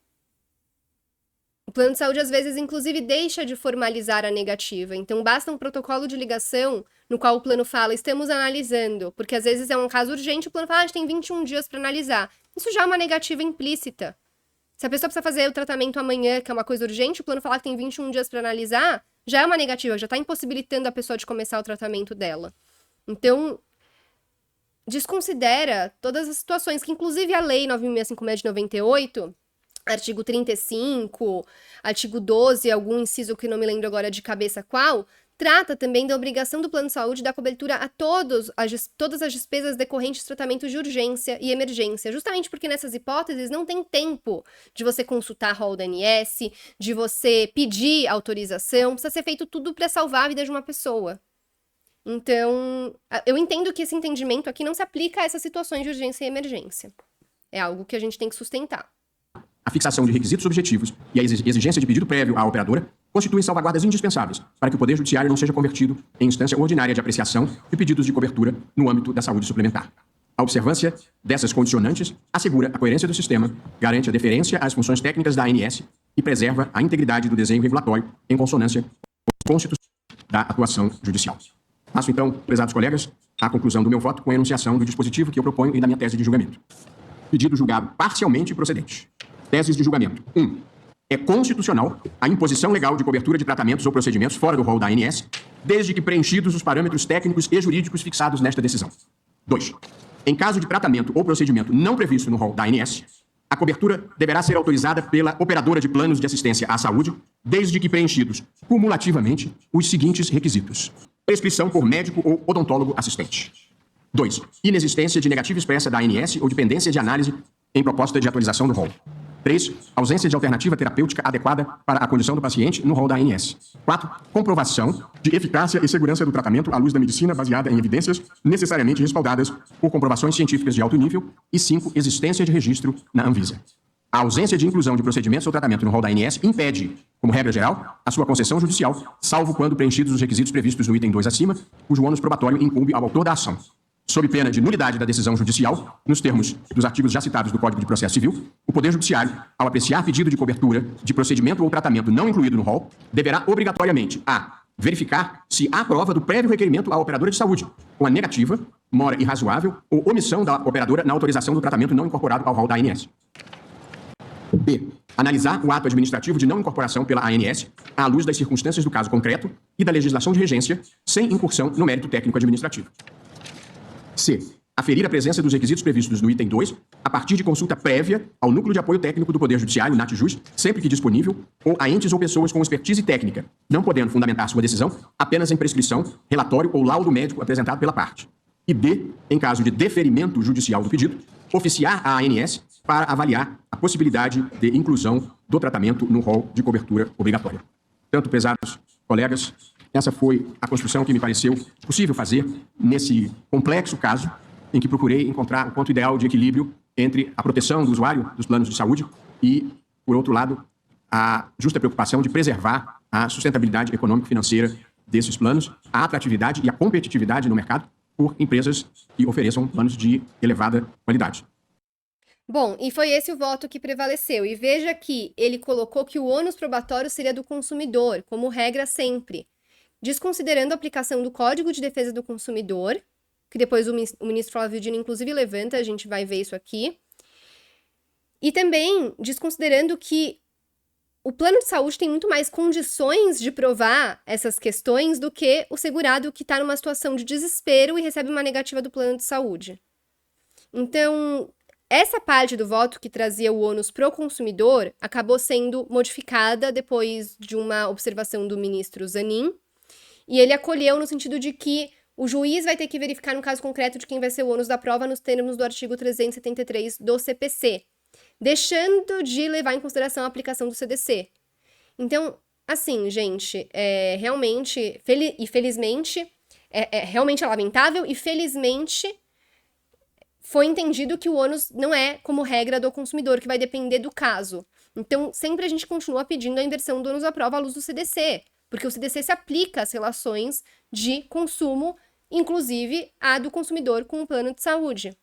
O plano de saúde, às vezes, inclusive, deixa de formalizar a negativa. Então, basta um protocolo de ligação no qual o plano fala, estamos analisando. Porque, às vezes, é um caso urgente, o plano fala, a gente tem 21 dias para analisar. Isso já é uma negativa implícita. Se a pessoa precisa fazer o tratamento amanhã, que é uma coisa urgente, o plano falar que tem 21 dias para analisar, já é uma negativa, já está impossibilitando a pessoa de começar o tratamento dela. Então, desconsidera todas as situações que, inclusive, a Lei 9.656 de 98, artigo 35, artigo 12, algum inciso que não me lembro agora de cabeça qual, trata também da obrigação do plano de saúde da cobertura a todas as despesas decorrentes de tratamentos de urgência e emergência, justamente porque nessas hipóteses não tem tempo de você consultar a rol da ANS, de você pedir autorização, precisa ser feito tudo para salvar a vida de uma pessoa. Então, eu entendo que esse entendimento aqui não se aplica a essas situações de urgência e emergência. É algo que a gente tem que sustentar. A fixação de requisitos objetivos e a exigência de pedido prévio à operadora constituem salvaguardas indispensáveis para que o Poder Judiciário não seja convertido em instância ordinária de apreciação de pedidos de cobertura no âmbito da saúde suplementar. A observância dessas condicionantes assegura a coerência do sistema, garante a deferência às funções técnicas da ANS e preserva a integridade do desenho regulatório em consonância com a Constituição da atuação judicial. Passo, então, prezados colegas, à conclusão do meu voto com a enunciação do dispositivo que eu proponho e da minha tese de julgamento. Pedido julgado parcialmente procedente. Teses de julgamento. 1. É constitucional a imposição legal de cobertura de tratamentos ou procedimentos fora do rol da ANS, desde que preenchidos os parâmetros técnicos e jurídicos fixados nesta decisão. 2. Em caso de tratamento ou procedimento não previsto no rol da ANS, a cobertura deverá ser autorizada pela operadora de planos de assistência à saúde, desde que preenchidos cumulativamente os seguintes requisitos: prescrição por médico ou odontólogo assistente. 2. Inexistência de negativa expressa da ANS ou dependência de análise em proposta de atualização do rol. 3. Ausência de alternativa terapêutica adequada para a condição do paciente no rol da ANS. 4. Comprovação de eficácia e segurança do tratamento à luz da medicina baseada em evidências necessariamente respaldadas por comprovações científicas de alto nível. E 5. Existência de registro na Anvisa. A ausência de inclusão de procedimentos ou tratamento no rol da ANS impede, como regra geral, a sua concessão judicial, salvo quando preenchidos os requisitos previstos no item 2 acima, cujo ônus probatório incumbe ao autor da ação. Sob pena de nulidade da decisão judicial, nos termos dos artigos já citados do Código de Processo Civil, o Poder Judiciário, ao apreciar pedido de cobertura de procedimento ou tratamento não incluído no rol, deverá obrigatoriamente a verificar se há prova do prévio requerimento à operadora de saúde, com a negativa, mora irrazoável ou omissão da operadora na autorização do tratamento não incorporado ao rol da ANS. B. Analisar o ato administrativo de não incorporação pela ANS à luz das circunstâncias do caso concreto e da legislação de regência, sem incursão no mérito técnico-administrativo. C. Aferir a presença dos requisitos previstos no item 2, a partir de consulta prévia ao Núcleo de Apoio Técnico do Poder Judiciário, NATJUS, sempre que disponível, ou a entes ou pessoas com expertise técnica, não podendo fundamentar sua decisão apenas em prescrição, relatório ou laudo médico apresentado pela parte. E D. Em caso de deferimento judicial do pedido, oficiar a ANS para avaliar a possibilidade de inclusão do tratamento no rol de cobertura obrigatória. Portanto, pesados colegas, essa foi a construção que me pareceu possível fazer nesse complexo caso em que procurei encontrar um ponto ideal de equilíbrio entre a proteção do usuário dos planos de saúde e, por outro lado, a justa preocupação de preservar a sustentabilidade econômico-financeira desses planos a atratividade e a competitividade no mercado por empresas que ofereçam planos de elevada qualidade. Bom, e foi esse o voto que prevaleceu. E veja que ele colocou que o ônus probatório seria do consumidor, como regra sempre, desconsiderando a aplicação do Código de Defesa do Consumidor, que depois o ministro Flávio Dino, inclusive, levanta, a gente vai ver isso aqui. E também desconsiderando que o plano de saúde tem muito mais condições de provar essas questões do que o segurado que está numa situação de desespero e recebe uma negativa do plano de saúde. Então, essa parte do voto que trazia o ônus pro consumidor acabou sendo modificada depois de uma observação do ministro Zanin, e ele acolheu no sentido de que o juiz vai ter que verificar no caso concreto de quem vai ser o ônus da prova nos termos do artigo 373 do CPC, deixando de levar em consideração a aplicação do CDC. Então, assim, gente, realmente, felizmente, realmente é lamentável e felizmente foi entendido que o ônus não é como regra do consumidor, que vai depender do caso. Então, sempre a gente continua pedindo a inversão do ônus da prova à luz do CDC, porque o CDC se aplica às relações de consumo, inclusive a do consumidor com o plano de saúde.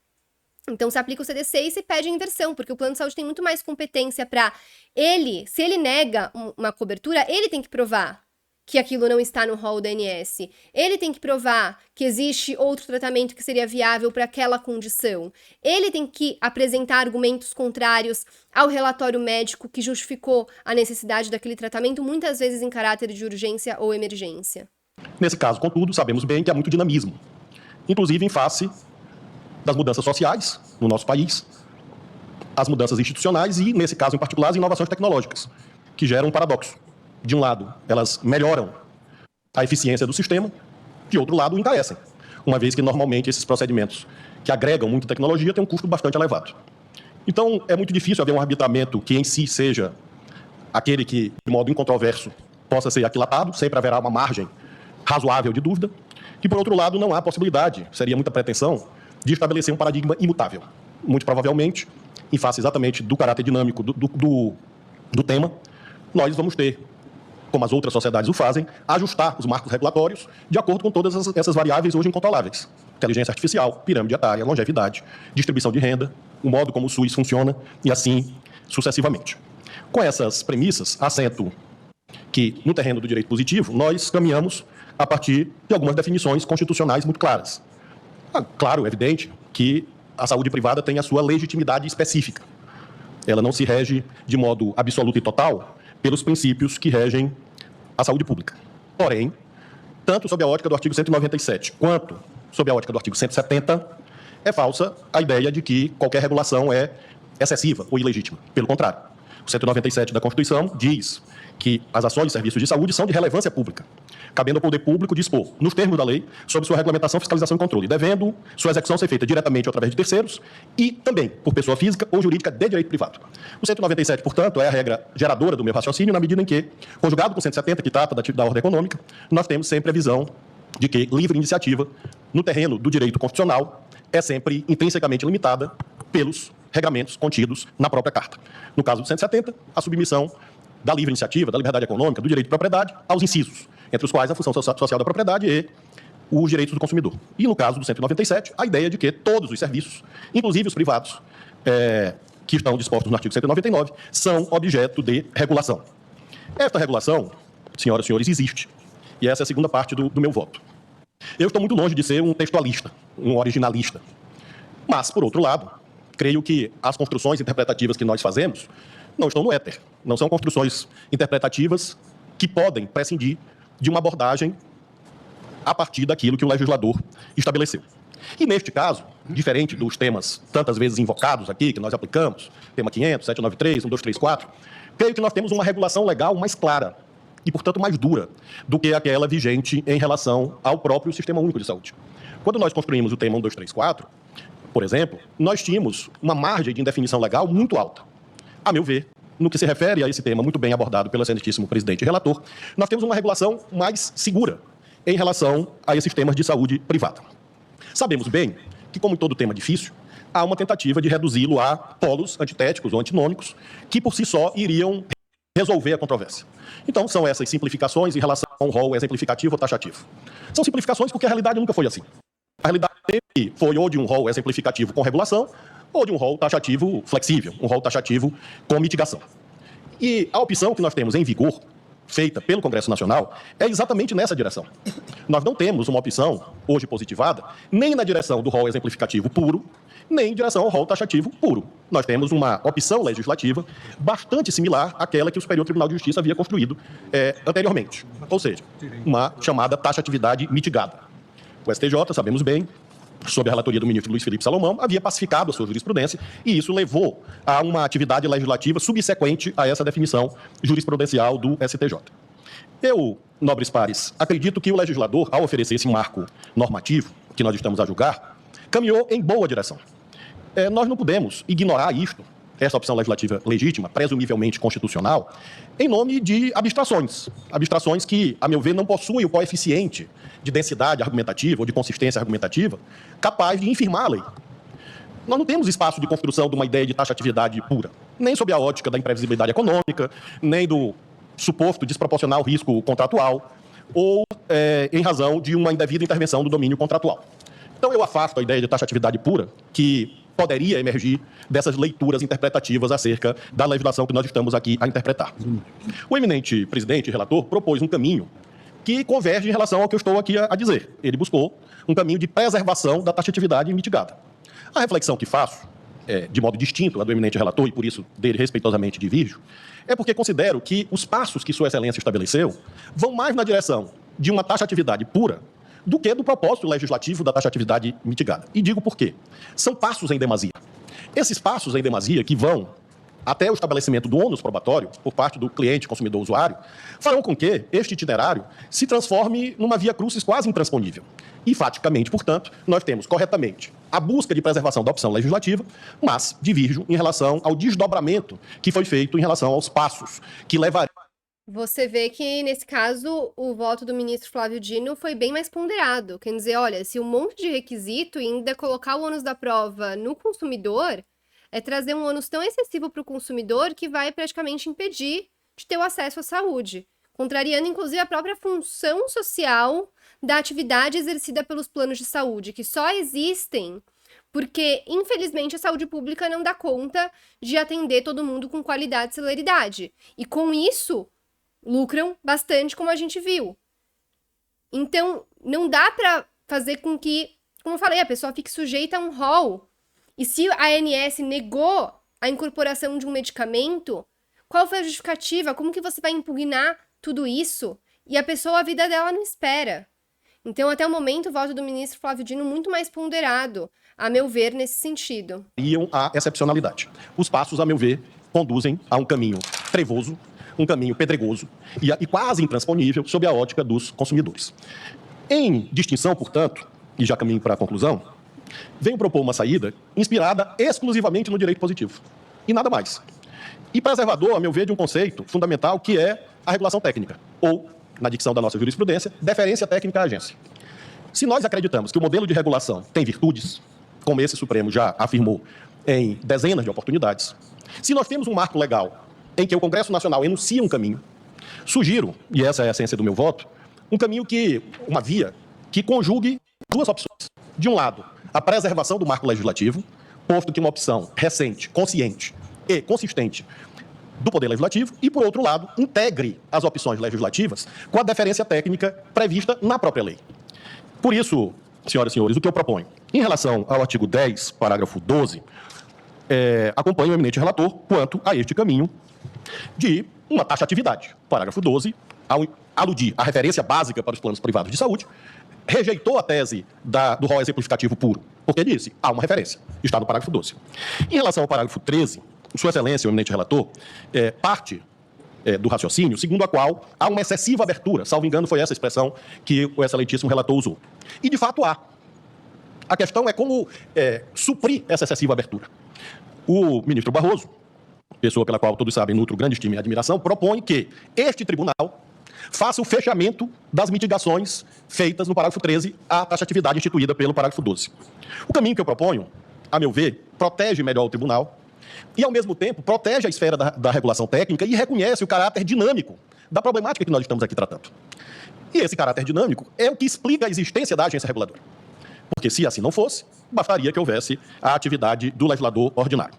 Então, se aplica o CDC e se pede a inversão, porque o plano de saúde tem muito mais competência para ele, se ele nega uma cobertura, ele tem que provar que aquilo não está no rol da ANS. Ele tem que provar que existe outro tratamento que seria viável para aquela condição. Ele tem que apresentar argumentos contrários ao relatório médico que justificou a necessidade daquele tratamento, muitas vezes em caráter de urgência ou emergência. Nesse caso, contudo, sabemos bem que há muito dinamismo, inclusive em face das mudanças sociais no nosso país, as mudanças institucionais e, nesse caso em particular, as inovações tecnológicas, que geram um paradoxo. De um lado, elas melhoram a eficiência do sistema, de outro lado, o encarecem, uma vez que, normalmente, esses procedimentos que agregam muita tecnologia têm um custo bastante elevado. Então, é muito difícil haver um arbitramento que, em si, seja aquele que, de modo incontroverso, possa ser aquilatado, sempre haverá uma margem razoável de dúvida, e, por outro lado, não há possibilidade, seria muita pretensão, de estabelecer um paradigma imutável. Muito provavelmente, em face exatamente do caráter dinâmico do tema, nós vamos ter, como as outras sociedades o fazem, ajustar os marcos regulatórios de acordo com todas essas variáveis hoje incontroláveis. Inteligência artificial, pirâmide etária, longevidade, distribuição de renda, o modo como o SUS funciona e assim sucessivamente. Com essas premissas, assento que, no terreno do direito positivo, nós caminhamos a partir de algumas definições constitucionais muito claras. Claro, é evidente que a saúde privada tem a sua legitimidade específica. Ela não se rege de modo absoluto e total pelos princípios que regem a saúde pública. Porém, tanto sob a ótica do artigo 197 quanto sob a ótica do artigo 170, é falsa a ideia de que qualquer regulação é excessiva ou ilegítima. Pelo contrário, o 197 da Constituição diz que as ações e serviços de saúde são de relevância pública, cabendo ao poder público dispor, nos termos da lei, sobre sua regulamentação, fiscalização e controle, devendo sua execução ser feita diretamente ou através de terceiros e também por pessoa física ou jurídica de direito privado. O 197, portanto, é a regra geradora do meu raciocínio, na medida em que, conjugado com o 170, que trata da ordem econômica, nós temos sempre a visão de que livre iniciativa, no terreno do direito constitucional, é sempre intrinsecamente limitada pelos regramentos contidos na própria Carta. No caso do 170, a submissão da livre iniciativa, da liberdade econômica, do direito de propriedade, aos incisos, entre os quais a função social da propriedade e os direitos do consumidor. E, no caso do 197, a ideia de que todos os serviços, inclusive os privados, que estão dispostos no artigo 199, são objeto de regulação. Esta regulação, senhoras e senhores, existe. E essa é a segunda parte do meu voto. Eu estou muito longe de ser um textualista, um originalista. Mas, por outro lado, creio que as construções interpretativas que nós fazemos não estão no éter. Não são construções interpretativas que podem prescindir de uma abordagem a partir daquilo que o legislador estabeleceu. E, neste caso, diferente dos temas tantas vezes invocados aqui, que nós aplicamos, tema 500, 793, 1234, creio que nós temos uma regulação legal mais clara e, portanto, mais dura do que aquela vigente em relação ao próprio Sistema Único de Saúde. Quando nós construímos o tema 1234, por exemplo, nós tínhamos uma margem de indefinição legal muito alta. A meu ver, no que se refere a esse tema muito bem abordado pelo excelentíssimo presidente e relator, nós temos uma regulação mais segura em relação a esses temas de saúde privada. Sabemos bem que, como em todo tema difícil, há uma tentativa de reduzi-lo a polos antitéticos ou antinômicos que, por si só, iriam resolver a controvérsia. Então, são essas simplificações em relação com um rol exemplificativo ou taxativo. São simplificações porque a realidade nunca foi assim. A realidade sempre foi ou de um rol exemplificativo com regulação ou de um rol taxativo flexível, um rol taxativo com mitigação. E a opção que nós temos em vigor, feita pelo Congresso Nacional, é exatamente nessa direção. Nós não temos uma opção, hoje positivada, nem na direção do rol exemplificativo puro, nem em direção ao rol taxativo puro. Nós temos uma opção legislativa bastante similar àquela que o Superior Tribunal de Justiça havia construído anteriormente. Ou seja, uma chamada taxatividade mitigada. O STJ, sabemos bem, sob a relatoria do ministro Luiz Felipe Salomão, havia pacificado a sua jurisprudência e isso levou a uma atividade legislativa subsequente a essa definição jurisprudencial do STJ. Eu, nobres pares, acredito que o legislador, ao oferecer esse marco normativo que nós estamos a julgar, caminhou em boa direção. Nós não podemos ignorar isto, essa opção legislativa legítima, presumivelmente constitucional, em nome de abstrações. Abstrações que, a meu ver, não possuem o coeficiente de densidade argumentativa ou de consistência argumentativa capaz de infirmar a lei. Nós não temos espaço de construção de uma ideia de taxatividade pura, nem sob a ótica da imprevisibilidade econômica, nem do suposto desproporcional risco contratual, ou em razão de uma indevida intervenção do domínio contratual. Então eu afasto a ideia de taxatividade pura, que poderia emergir dessas leituras interpretativas acerca da legislação que nós estamos aqui a interpretar. O eminente presidente e relator propôs um caminho que converge em relação ao que eu estou aqui a dizer. Ele buscou um caminho de preservação da taxatividade mitigada. A reflexão que faço, de modo distinto a do eminente relator, e por isso dele respeitosamente divirjo, é porque considero que os passos que Sua Excelência estabeleceu vão mais na direção de uma taxatividade pura do que do propósito legislativo da taxatividade mitigada. E digo por quê. São passos em demasia. Esses passos em demasia que vão até o estabelecimento do ônus probatório por parte do cliente, consumidor, usuário, farão com que este itinerário se transforme numa via crucis quase intransponível. E, faticamente, portanto, nós temos corretamente a busca de preservação da opção legislativa, mas divirjo em relação ao desdobramento que foi feito em relação aos passos que levarão. Você vê que, nesse caso, o voto do ministro Flávio Dino foi bem mais ponderado. Quer dizer, olha, se um monte de requisito e ainda colocar o ônus da prova no consumidor, é trazer um ônus tão excessivo para o consumidor que vai praticamente impedir de ter o acesso à saúde, contrariando, inclusive, a própria função social da atividade exercida pelos planos de saúde, que só existem porque, infelizmente, a saúde pública não dá conta de atender todo mundo com qualidade e celeridade. E, com isso, lucram bastante, como a gente viu. Então, não dá para fazer com que, como eu falei, a pessoa fique sujeita a um rol. E se a ANS negou a incorporação de um medicamento, qual foi a justificativa? Como que você vai impugnar tudo isso? E a pessoa, a vida dela não espera. Então, até o momento, o voto do ministro Flávio Dino muito mais ponderado, a meu ver, nesse sentido. Iam à excepcionalidade. Os passos, a meu ver, conduzem a um caminho trevoso, um caminho pedregoso e quase intransponível sob a ótica dos consumidores. Em distinção, portanto, e já caminho para a conclusão, venho propor uma saída inspirada exclusivamente no direito positivo. E nada mais. E preservador, a meu ver, de um conceito fundamental que é a regulação técnica, ou, na dicção da nossa jurisprudência, deferência técnica à agência. Se nós acreditamos que o modelo de regulação tem virtudes, como esse Supremo já afirmou em dezenas de oportunidades, se nós temos um marco legal em que o Congresso Nacional enuncia um caminho, sugiro, e essa é a essência do meu voto, uma via que conjugue duas opções. De um lado, a preservação do marco legislativo, posto que uma opção recente, consciente e consistente do Poder Legislativo, e, por outro lado, integre as opções legislativas com a deferência técnica prevista na própria lei. Por isso, senhoras e senhores, o que eu proponho? Em relação ao artigo 10, parágrafo 12, acompanho o eminente relator quanto a este caminho de uma taxatividade. Parágrafo 12, ao aludir à referência básica para os planos privados de saúde, rejeitou a tese do rol exemplificativo puro, porque disse, há uma referência, está no parágrafo 12. Em relação ao parágrafo 13, Sua Excelência, o eminente relator, parte do raciocínio, segundo a qual há uma excessiva abertura, salvo engano foi essa expressão que o excelentíssimo relator usou. E, de fato, há. A questão é como suprir essa excessiva abertura. O ministro Barroso, pessoa pela qual todos sabem nutro grande estima e admiração, propõe que este tribunal faça o fechamento das mitigações feitas no parágrafo 13 à taxatividade instituída pelo parágrafo 12. O caminho que eu proponho, a meu ver, protege melhor o tribunal E, ao mesmo tempo, protege a esfera da regulação técnica e reconhece o caráter dinâmico da problemática que nós estamos aqui tratando. E esse caráter dinâmico é o que explica a existência da agência reguladora. Porque, se assim não fosse, bastaria que houvesse a atividade do legislador ordinário.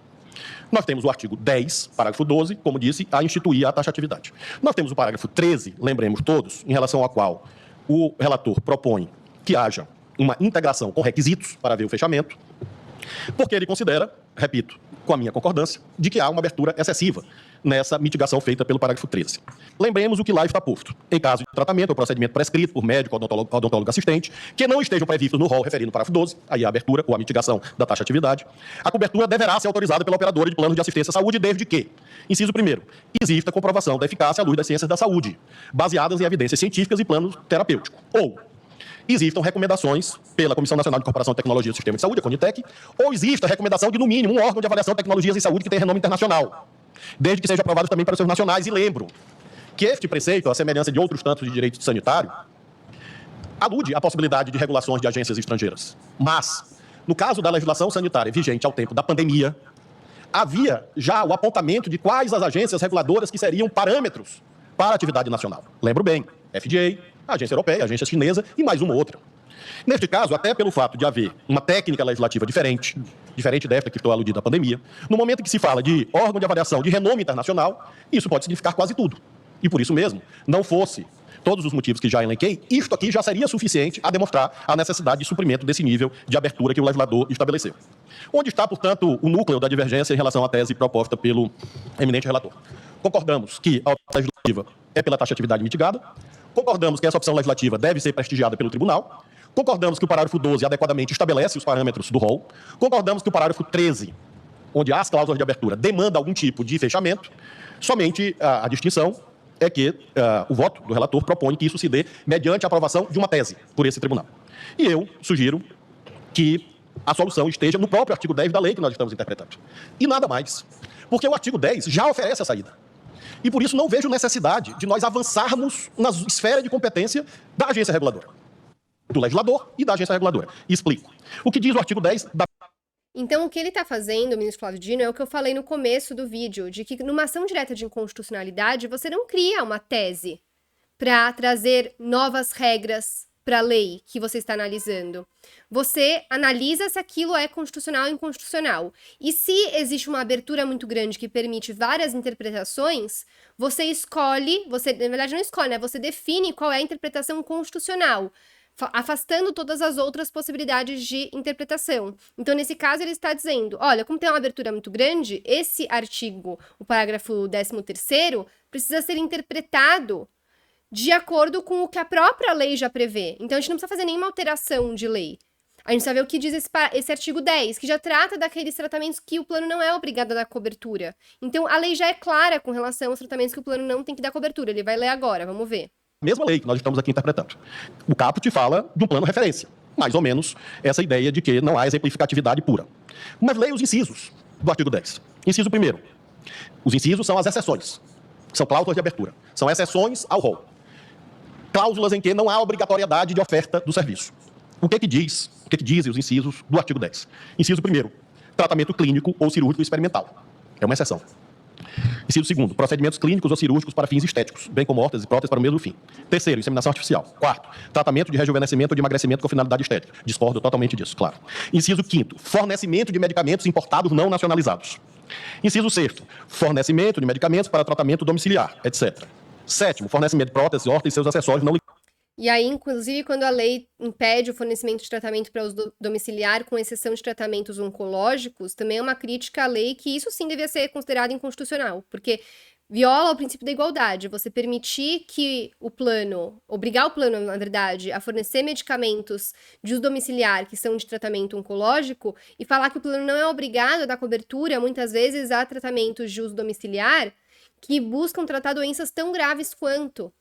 Nós temos o artigo 10, parágrafo 12, como disse, a instituir a taxatividade. Nós temos o parágrafo 13, lembremos todos, em relação ao qual o relator propõe que haja uma integração com requisitos para ver o fechamento, porque ele considera, repito, com a minha concordância, de que há uma abertura excessiva nessa mitigação feita pelo parágrafo 13. Lembremos o que lá está posto. Em caso de tratamento ou procedimento prescrito por médico ou odontólogo assistente, que não estejam previstos no rol referido no parágrafo 12, aí a abertura ou a mitigação da taxatividade, a cobertura deverá ser autorizada pela operadora de plano de assistência à saúde, desde que, inciso 1º, exista comprovação da eficácia à luz das ciências da saúde, baseadas em evidências científicas e plano terapêutico, ou existam recomendações pela Comissão Nacional de Incorporação de Tecnologia do Sistema de Saúde, a CONITEC, ou exista recomendação de, no mínimo, um órgão de avaliação de tecnologias em saúde que tenha renome internacional, desde que sejam aprovados também para os seus nacionais. E lembro que este preceito, à semelhança de outros tantos de direito sanitário, alude à possibilidade de regulações de agências estrangeiras. Mas, no caso da legislação sanitária vigente ao tempo da pandemia, havia já o apontamento de quais as agências reguladoras que seriam parâmetros para a atividade nacional. Lembro bem, FDA, a agência europeia, a agência chinesa e mais uma ou outra. Neste caso, até pelo fato de haver uma técnica legislativa diferente desta que estou aludida à pandemia, no momento em que se fala de órgão de avaliação de renome internacional, isso pode significar quase tudo. E por isso mesmo, não fosse todos os motivos que já elenquei, isto aqui já seria suficiente a demonstrar a necessidade de suprimento desse nível de abertura que o legislador estabeleceu. Onde está, portanto, o núcleo da divergência em relação à tese proposta pelo eminente relator? Concordamos que a opção legislativa é pela taxatividade mitigada, concordamos que essa opção legislativa deve ser prestigiada pelo tribunal, concordamos que o parágrafo 12 adequadamente estabelece os parâmetros do rol, concordamos que o parágrafo 13, onde há as cláusulas de abertura, demanda algum tipo de fechamento, somente a distinção é que o voto do relator propõe que isso se dê mediante a aprovação de uma tese por esse tribunal. E eu sugiro que a solução esteja no próprio artigo 10 da lei que nós estamos interpretando. E nada mais, porque o artigo 10 já oferece a saída. E por isso não vejo necessidade de nós avançarmos na esfera de competência da agência reguladora, do legislador e da agência reguladora. E explico. O que diz o artigo 10 da... Então, o que ele está fazendo, o ministro Flávio Dino, é o que eu falei no começo do vídeo, de que numa ação direta de inconstitucionalidade, você não cria uma tese para trazer novas regras para a lei que você está analisando. Você analisa se aquilo é constitucional ou inconstitucional. E se existe uma abertura muito grande que permite várias interpretações, você escolhe, na verdade não escolhe, né? Você define qual é a interpretação constitucional, afastando todas as outras possibilidades de interpretação. Então, nesse caso, ele está dizendo, olha, como tem uma abertura muito grande, esse artigo, o parágrafo 13º, precisa ser interpretado de acordo com o que a própria lei já prevê. Então, a gente não precisa fazer nenhuma alteração de lei. A gente precisa ver o que diz esse artigo 10, que já trata daqueles tratamentos que o plano não é obrigado a dar cobertura. Então, a lei já é clara com relação aos tratamentos que o plano não tem que dar cobertura. Ele vai ler agora, vamos ver. Mesma lei que nós estamos aqui interpretando. O caput fala de um plano referência. Mais ou menos essa ideia de que não há exemplificatividade pura. Mas leia os incisos do artigo 10. Inciso 1º. Os incisos são as exceções. São cláusulas de abertura. São exceções ao rol. Cláusulas em que não há obrigatoriedade de oferta do serviço. O que dizem os incisos do artigo 10? Inciso 1º. Tratamento clínico ou cirúrgico experimental. É uma exceção. Inciso 2º, procedimentos clínicos ou cirúrgicos para fins estéticos, bem como órteses e próteses para o mesmo fim. 3º, inseminação artificial. 4º, tratamento de rejuvenescimento ou de emagrecimento com finalidade estética. Discordo totalmente disso, claro. Inciso 5º, fornecimento de medicamentos importados não nacionalizados. Inciso 6º, fornecimento de medicamentos para tratamento domiciliar, etc. 7º, fornecimento de próteses, órteses e seus acessórios não... E aí, inclusive, quando a lei impede o fornecimento de tratamento para uso domiciliar, com exceção de tratamentos oncológicos, também é uma crítica à lei que isso sim devia ser considerado inconstitucional, porque viola o princípio da igualdade. Você permitir que o plano, obrigar o plano, na verdade, a fornecer medicamentos de uso domiciliar que são de tratamento oncológico e falar que o plano não é obrigado a dar cobertura, muitas vezes, a tratamentos de uso domiciliar que buscam tratar doenças tão graves quanto.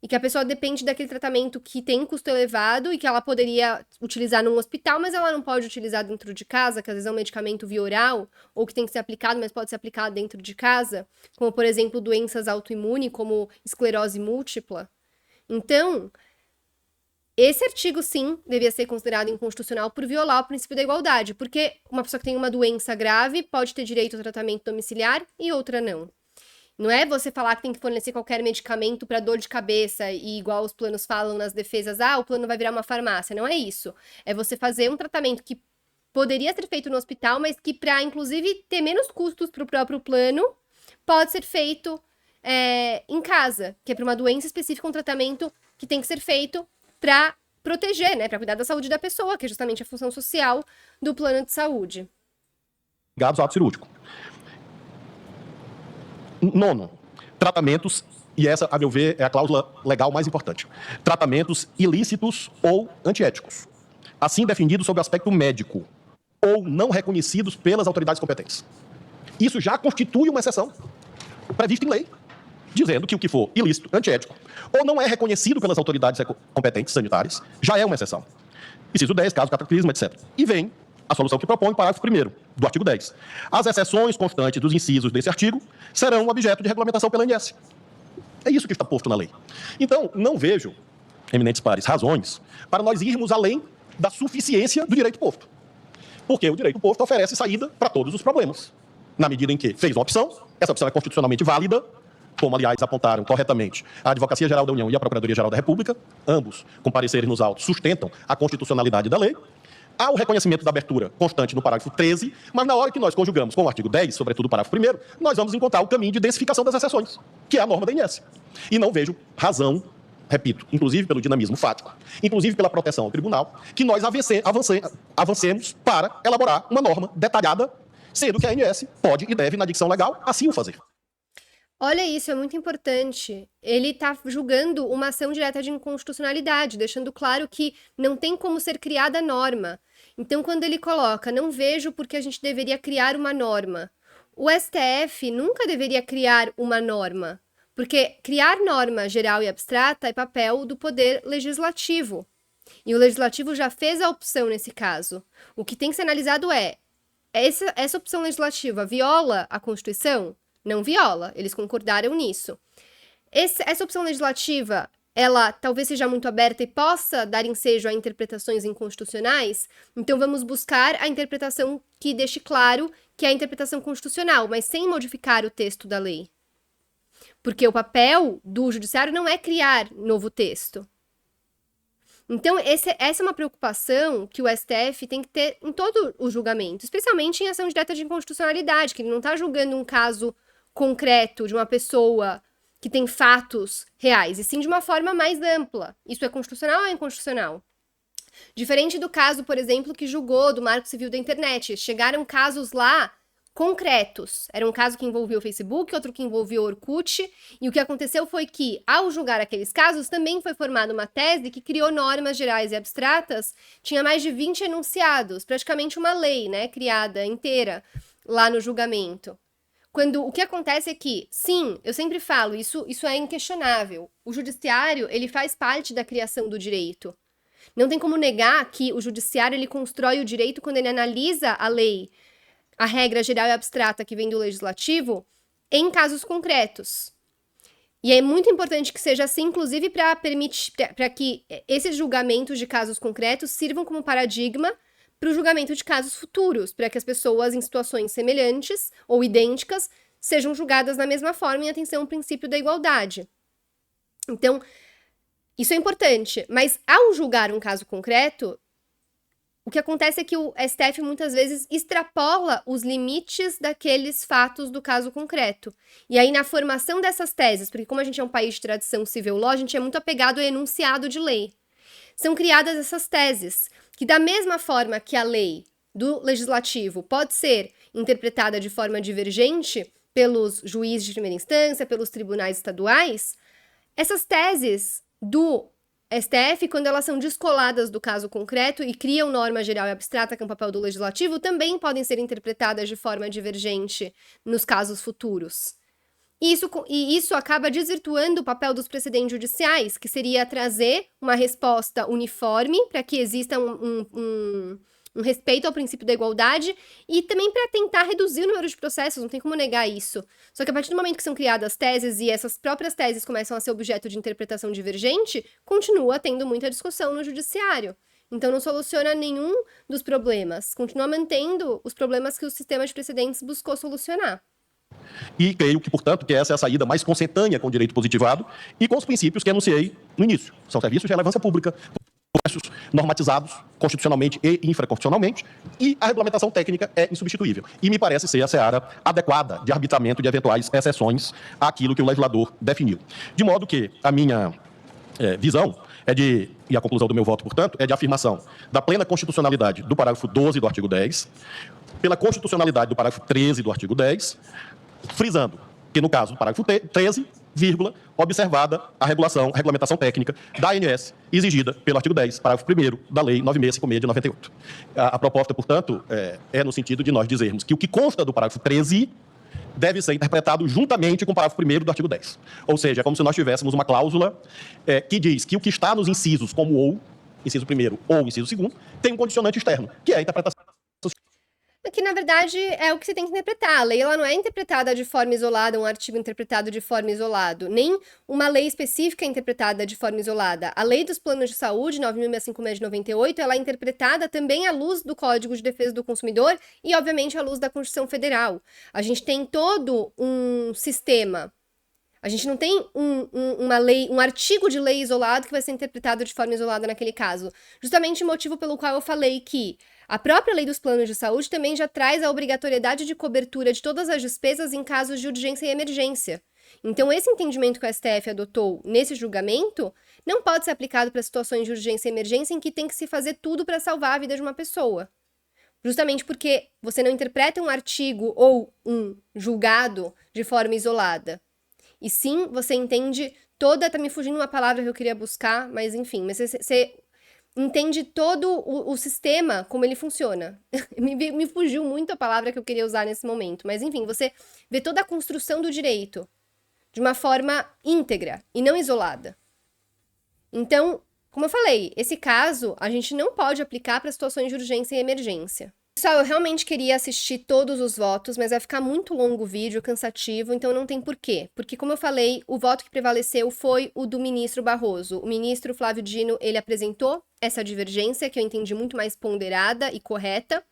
E que a pessoa depende daquele tratamento que tem custo elevado e que ela poderia utilizar num hospital, mas ela não pode utilizar dentro de casa, que às vezes é um medicamento via oral, ou que tem que ser aplicado, mas pode ser aplicado dentro de casa, como, por exemplo, doenças autoimunes, como esclerose múltipla. Então, esse artigo, sim, devia ser considerado inconstitucional por violar o princípio da igualdade, porque uma pessoa que tem uma doença grave pode ter direito ao tratamento domiciliar e outra não. Não é você falar que tem que fornecer qualquer medicamento para dor de cabeça e igual os planos falam nas defesas, o plano vai virar uma farmácia. Não é isso. É você fazer um tratamento que poderia ser feito no hospital, mas que para, inclusive, ter menos custos para o próprio plano, pode ser feito em casa, que é para uma doença específica, um tratamento que tem que ser feito para proteger, né, para cuidar da saúde da pessoa, que é justamente a função social do plano de saúde. Ligados ao ato cirúrgico. Nono, tratamentos, e essa, a meu ver, é a cláusula legal mais importante. Tratamentos ilícitos ou antiéticos, assim definidos sob o aspecto médico, ou não reconhecidos pelas autoridades competentes. Isso já constitui uma exceção prevista em lei, dizendo que o que for ilícito, antiético, ou não é reconhecido pelas autoridades competentes sanitárias, já é uma exceção. Inciso 10, caso de cataclismo, etc. E vem a solução que propõe o parágrafo 1º do artigo 10. As exceções constantes dos incisos desse artigo serão objeto de regulamentação pela ANS. É isso que está posto na lei. Então, não vejo, eminentes pares, razões para nós irmos além da suficiência do direito posto. Porque o direito posto oferece saída para todos os problemas. Na medida em que fez uma opção, essa opção é constitucionalmente válida, como, aliás, apontaram corretamente a Advocacia Geral da União e a Procuradoria-Geral da República, ambos, com pareceres nos autos, sustentam a constitucionalidade da lei. Há o reconhecimento da abertura constante no parágrafo 13, mas na hora que nós conjugamos com o artigo 10, sobretudo o parágrafo 1º, nós vamos encontrar o caminho de densificação das exceções, que é a norma da ANS. E não vejo razão, repito, inclusive pelo dinamismo fático, inclusive pela proteção ao tribunal, que nós avancemos para elaborar uma norma detalhada, sendo que a ANS pode e deve, na dicção legal, assim o fazer. Olha isso, é muito importante. Ele está julgando uma ação direta de inconstitucionalidade, deixando claro que não tem como ser criada norma. Então, quando ele coloca, não vejo porque a gente deveria criar uma norma. O STF nunca deveria criar uma norma, porque criar norma geral e abstrata é papel do poder legislativo. E o legislativo já fez a opção nesse caso. O que tem que ser analisado essa opção legislativa viola a Constituição? Não viola, eles concordaram nisso. Essa opção legislativa, ela talvez seja muito aberta e possa dar ensejo a interpretações inconstitucionais, então vamos buscar a interpretação que deixe claro que é a interpretação constitucional, mas sem modificar o texto da lei. Porque o papel do judiciário não é criar novo texto. Então, essa é uma preocupação que o STF tem que ter em todo o julgamento, especialmente em ação direta de inconstitucionalidade, que ele não está julgando um caso concreto de uma pessoa que tem fatos reais, e sim de uma forma mais ampla. Isso é constitucional ou é inconstitucional? Diferente do caso, por exemplo, que julgou do Marco Civil da Internet. Chegaram casos lá concretos. Era um caso que envolvia o Facebook, outro que envolvia o Orkut, e o que aconteceu foi que, ao julgar aqueles casos, também foi formada uma tese que criou normas gerais e abstratas, tinha mais de 20 enunciados, praticamente uma lei, né, criada inteira lá no julgamento. Quando o que acontece é que, sim, eu sempre falo, isso é inquestionável. O judiciário, ele faz parte da criação do direito. Não tem como negar que o judiciário, ele constrói o direito quando ele analisa a lei, a regra geral e abstrata que vem do legislativo, em casos concretos. E é muito importante que seja assim, inclusive para que esses julgamentos de casos concretos sirvam como paradigma para o julgamento de casos futuros, para que as pessoas em situações semelhantes ou idênticas sejam julgadas da mesma forma em atenção ao princípio da igualdade. Então, isso é importante, mas ao julgar um caso concreto, o que acontece é que o STF muitas vezes extrapola os limites daqueles fatos do caso concreto. E aí, na formação dessas teses, porque como a gente é um país de tradição civil law, a gente é muito apegado ao enunciado de lei. São criadas essas teses, que da mesma forma que a lei do legislativo pode ser interpretada de forma divergente pelos juízes de primeira instância, pelos tribunais estaduais, essas teses do STF, quando elas são descoladas do caso concreto e criam norma geral e abstrata, que é um papel do legislativo, também podem ser interpretadas de forma divergente nos casos futuros. E isso acaba desvirtuando o papel dos precedentes judiciais, que seria trazer uma resposta uniforme para que exista um um respeito ao princípio da igualdade e também para tentar reduzir o número de processos, não tem como negar isso. Só que a partir do momento que são criadas teses e essas próprias teses começam a ser objeto de interpretação divergente, continua tendo muita discussão no judiciário. Então não soluciona nenhum dos problemas, continua mantendo os problemas que o sistema de precedentes buscou solucionar. E creio que, portanto, que essa é a saída mais consentânea com o direito positivado e com os princípios que enunciei no início. São serviços de relevância pública, processos normatizados constitucionalmente e infraconstitucionalmente, e a regulamentação técnica é insubstituível. E me parece ser a seara adequada de arbitramento de eventuais exceções àquilo que o legislador definiu. De modo que a minha visão e a conclusão do meu voto, portanto, é de afirmação da plena constitucionalidade do parágrafo 12 do artigo 10, pela constitucionalidade do parágrafo 13 do artigo 10, frisando que, no caso do parágrafo 13, observada a regulamentação técnica da ANS exigida pelo artigo 10, parágrafo 1º da Lei 9656 de 98. A proposta, portanto, é no sentido de nós dizermos que o que consta do parágrafo 13 deve ser interpretado juntamente com o parágrafo 1º do artigo 10. Ou seja, é como se nós tivéssemos uma cláusula que diz que o que está nos incisos como ou, inciso 1º ou inciso 2º, tem um condicionante externo, que é a interpretação. Que, na verdade, é o que você tem que interpretar. A lei ela não é interpretada de forma isolada, um artigo interpretado de forma isolada, nem uma lei específica é interpretada de forma isolada. A Lei dos Planos de Saúde, 9.656 de 98, ela é interpretada também à luz do Código de Defesa do Consumidor e, obviamente, à luz da Constituição Federal. A gente tem todo um sistema. A gente não tem uma lei, um artigo de lei isolado que vai ser interpretado de forma isolada naquele caso. Justamente o motivo pelo qual eu falei que a própria Lei dos Planos de Saúde também já traz a obrigatoriedade de cobertura de todas as despesas em casos de urgência e emergência. Então, esse entendimento que o STF adotou nesse julgamento não pode ser aplicado para situações de urgência e emergência em que tem que se fazer tudo para salvar a vida de uma pessoa. Justamente porque você não interpreta um artigo ou um julgado de forma isolada. E sim, você entende toda... Tá me fugindo uma palavra que eu queria buscar, mas enfim, mas você entende todo o sistema, como ele funciona. Me fugiu muito a palavra que eu queria usar nesse momento, mas enfim, você vê toda a construção do direito de uma forma íntegra e não isolada. Então, como eu falei, esse caso a gente não pode aplicar para situações de urgência e emergência. Pessoal, eu realmente queria assistir todos os votos, mas vai ficar muito longo o vídeo, cansativo, então não tem porquê. Porque, como eu falei, o voto que prevaleceu foi o do ministro Barroso. O ministro Flávio Dino, ele apresentou essa divergência, que eu entendi muito mais ponderada e correta,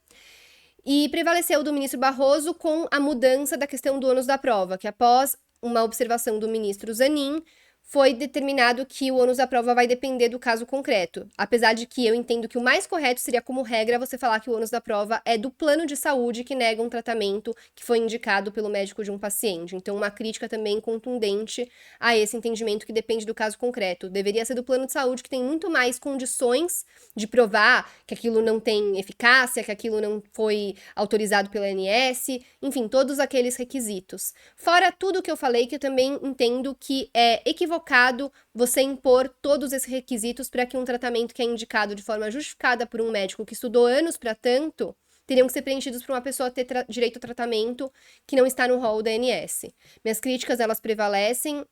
e prevaleceu do ministro Barroso com a mudança da questão do ônus da prova, que após uma observação do ministro Zanin, foi determinado que o ônus da prova vai depender do caso concreto. Apesar de que eu entendo que o mais correto seria, como regra, você falar que o ônus da prova é do plano de saúde que nega um tratamento que foi indicado pelo médico de um paciente. Então, uma crítica também contundente a esse entendimento que depende do caso concreto. Deveria ser do plano de saúde, que tem muito mais condições de provar que aquilo não tem eficácia, que aquilo não foi autorizado pela ANS, enfim, todos aqueles requisitos. Fora tudo que eu falei, que eu também entendo que é equivocado você impor todos esses requisitos para que um tratamento que é indicado de forma justificada por um médico que estudou anos para tanto, teriam que ser preenchidos por uma pessoa ter direito ao tratamento que não está no rol da ANS. Minhas críticas, elas prevalecem.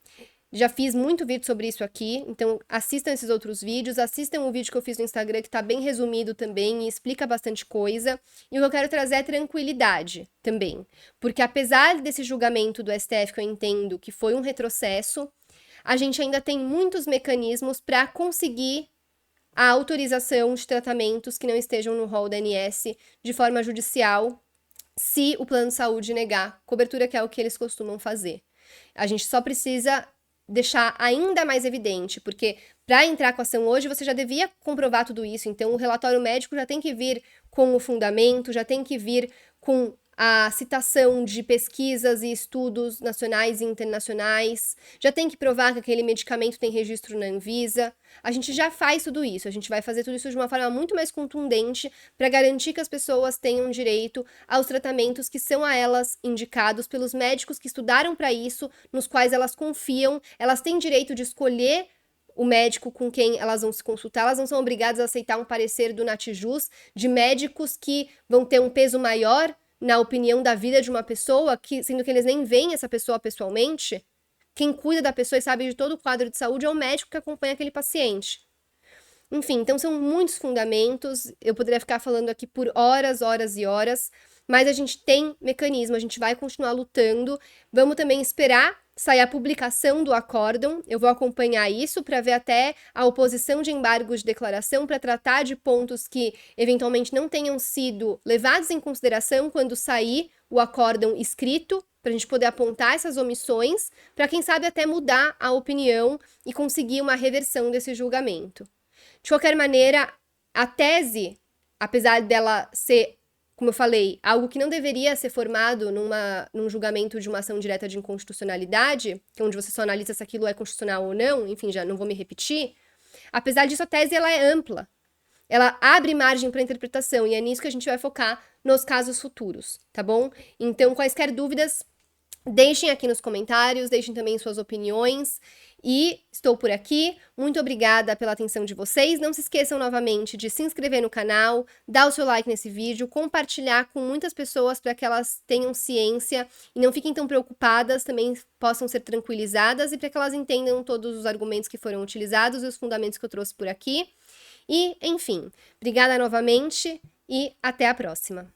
Já fiz muito vídeo sobre isso aqui, então assistam esses outros vídeos, assistam o vídeo que eu fiz no Instagram, que tá bem resumido também e explica bastante coisa. E o que eu quero trazer é tranquilidade também. Porque apesar desse julgamento do STF, que eu entendo que foi um retrocesso, a gente ainda tem muitos mecanismos para conseguir a autorização de tratamentos que não estejam no rol da ANS de forma judicial, se o plano de saúde negar cobertura, que é o que eles costumam fazer. A gente só precisa deixar ainda mais evidente, porque para entrar com a ação hoje, você já devia comprovar tudo isso, então o relatório médico já tem que vir com o fundamento, já tem que vir com a citação de pesquisas e estudos nacionais e internacionais, já tem que provar que aquele medicamento tem registro na Anvisa. A gente já faz tudo isso, a gente vai fazer tudo isso de uma forma muito mais contundente para garantir que as pessoas tenham direito aos tratamentos que são a elas indicados pelos médicos que estudaram para isso, nos quais elas confiam, elas têm direito de escolher o médico com quem elas vão se consultar, elas não são obrigadas a aceitar um parecer do Natijus de médicos que vão ter um peso maior na opinião da vida de uma pessoa, sendo que eles nem veem essa pessoa pessoalmente. Quem cuida da pessoa e sabe de todo o quadro de saúde é o médico que acompanha aquele paciente. Enfim, então são muitos fundamentos, eu poderia ficar falando aqui por horas, horas e horas, mas a gente tem mecanismo, a gente vai continuar lutando. Vamos também esperar sair a publicação do acórdão, eu vou acompanhar isso para ver até a oposição de embargos de declaração para tratar de pontos que eventualmente não tenham sido levados em consideração quando sair o acórdão escrito, para a gente poder apontar essas omissões, para quem sabe até mudar a opinião e conseguir uma reversão desse julgamento. De qualquer maneira, a tese, apesar dela ser, como eu falei, algo que não deveria ser formado num julgamento de uma ação direta de inconstitucionalidade, que é onde você só analisa se aquilo é constitucional ou não, enfim, já não vou me repetir, apesar disso, a tese ela é ampla. Ela abre margem para interpretação, e é nisso que a gente vai focar nos casos futuros, tá bom? Então, quaisquer dúvidas, deixem aqui nos comentários, deixem também suas opiniões, e estou por aqui. Muito obrigada pela atenção de vocês. Não se esqueçam novamente de se inscrever no canal, dar o seu like nesse vídeo, compartilhar com muitas pessoas para que elas tenham ciência e não fiquem tão preocupadas, também possam ser tranquilizadas e para que elas entendam todos os argumentos que foram utilizados e os fundamentos que eu trouxe por aqui. E, enfim, obrigada novamente e até a próxima.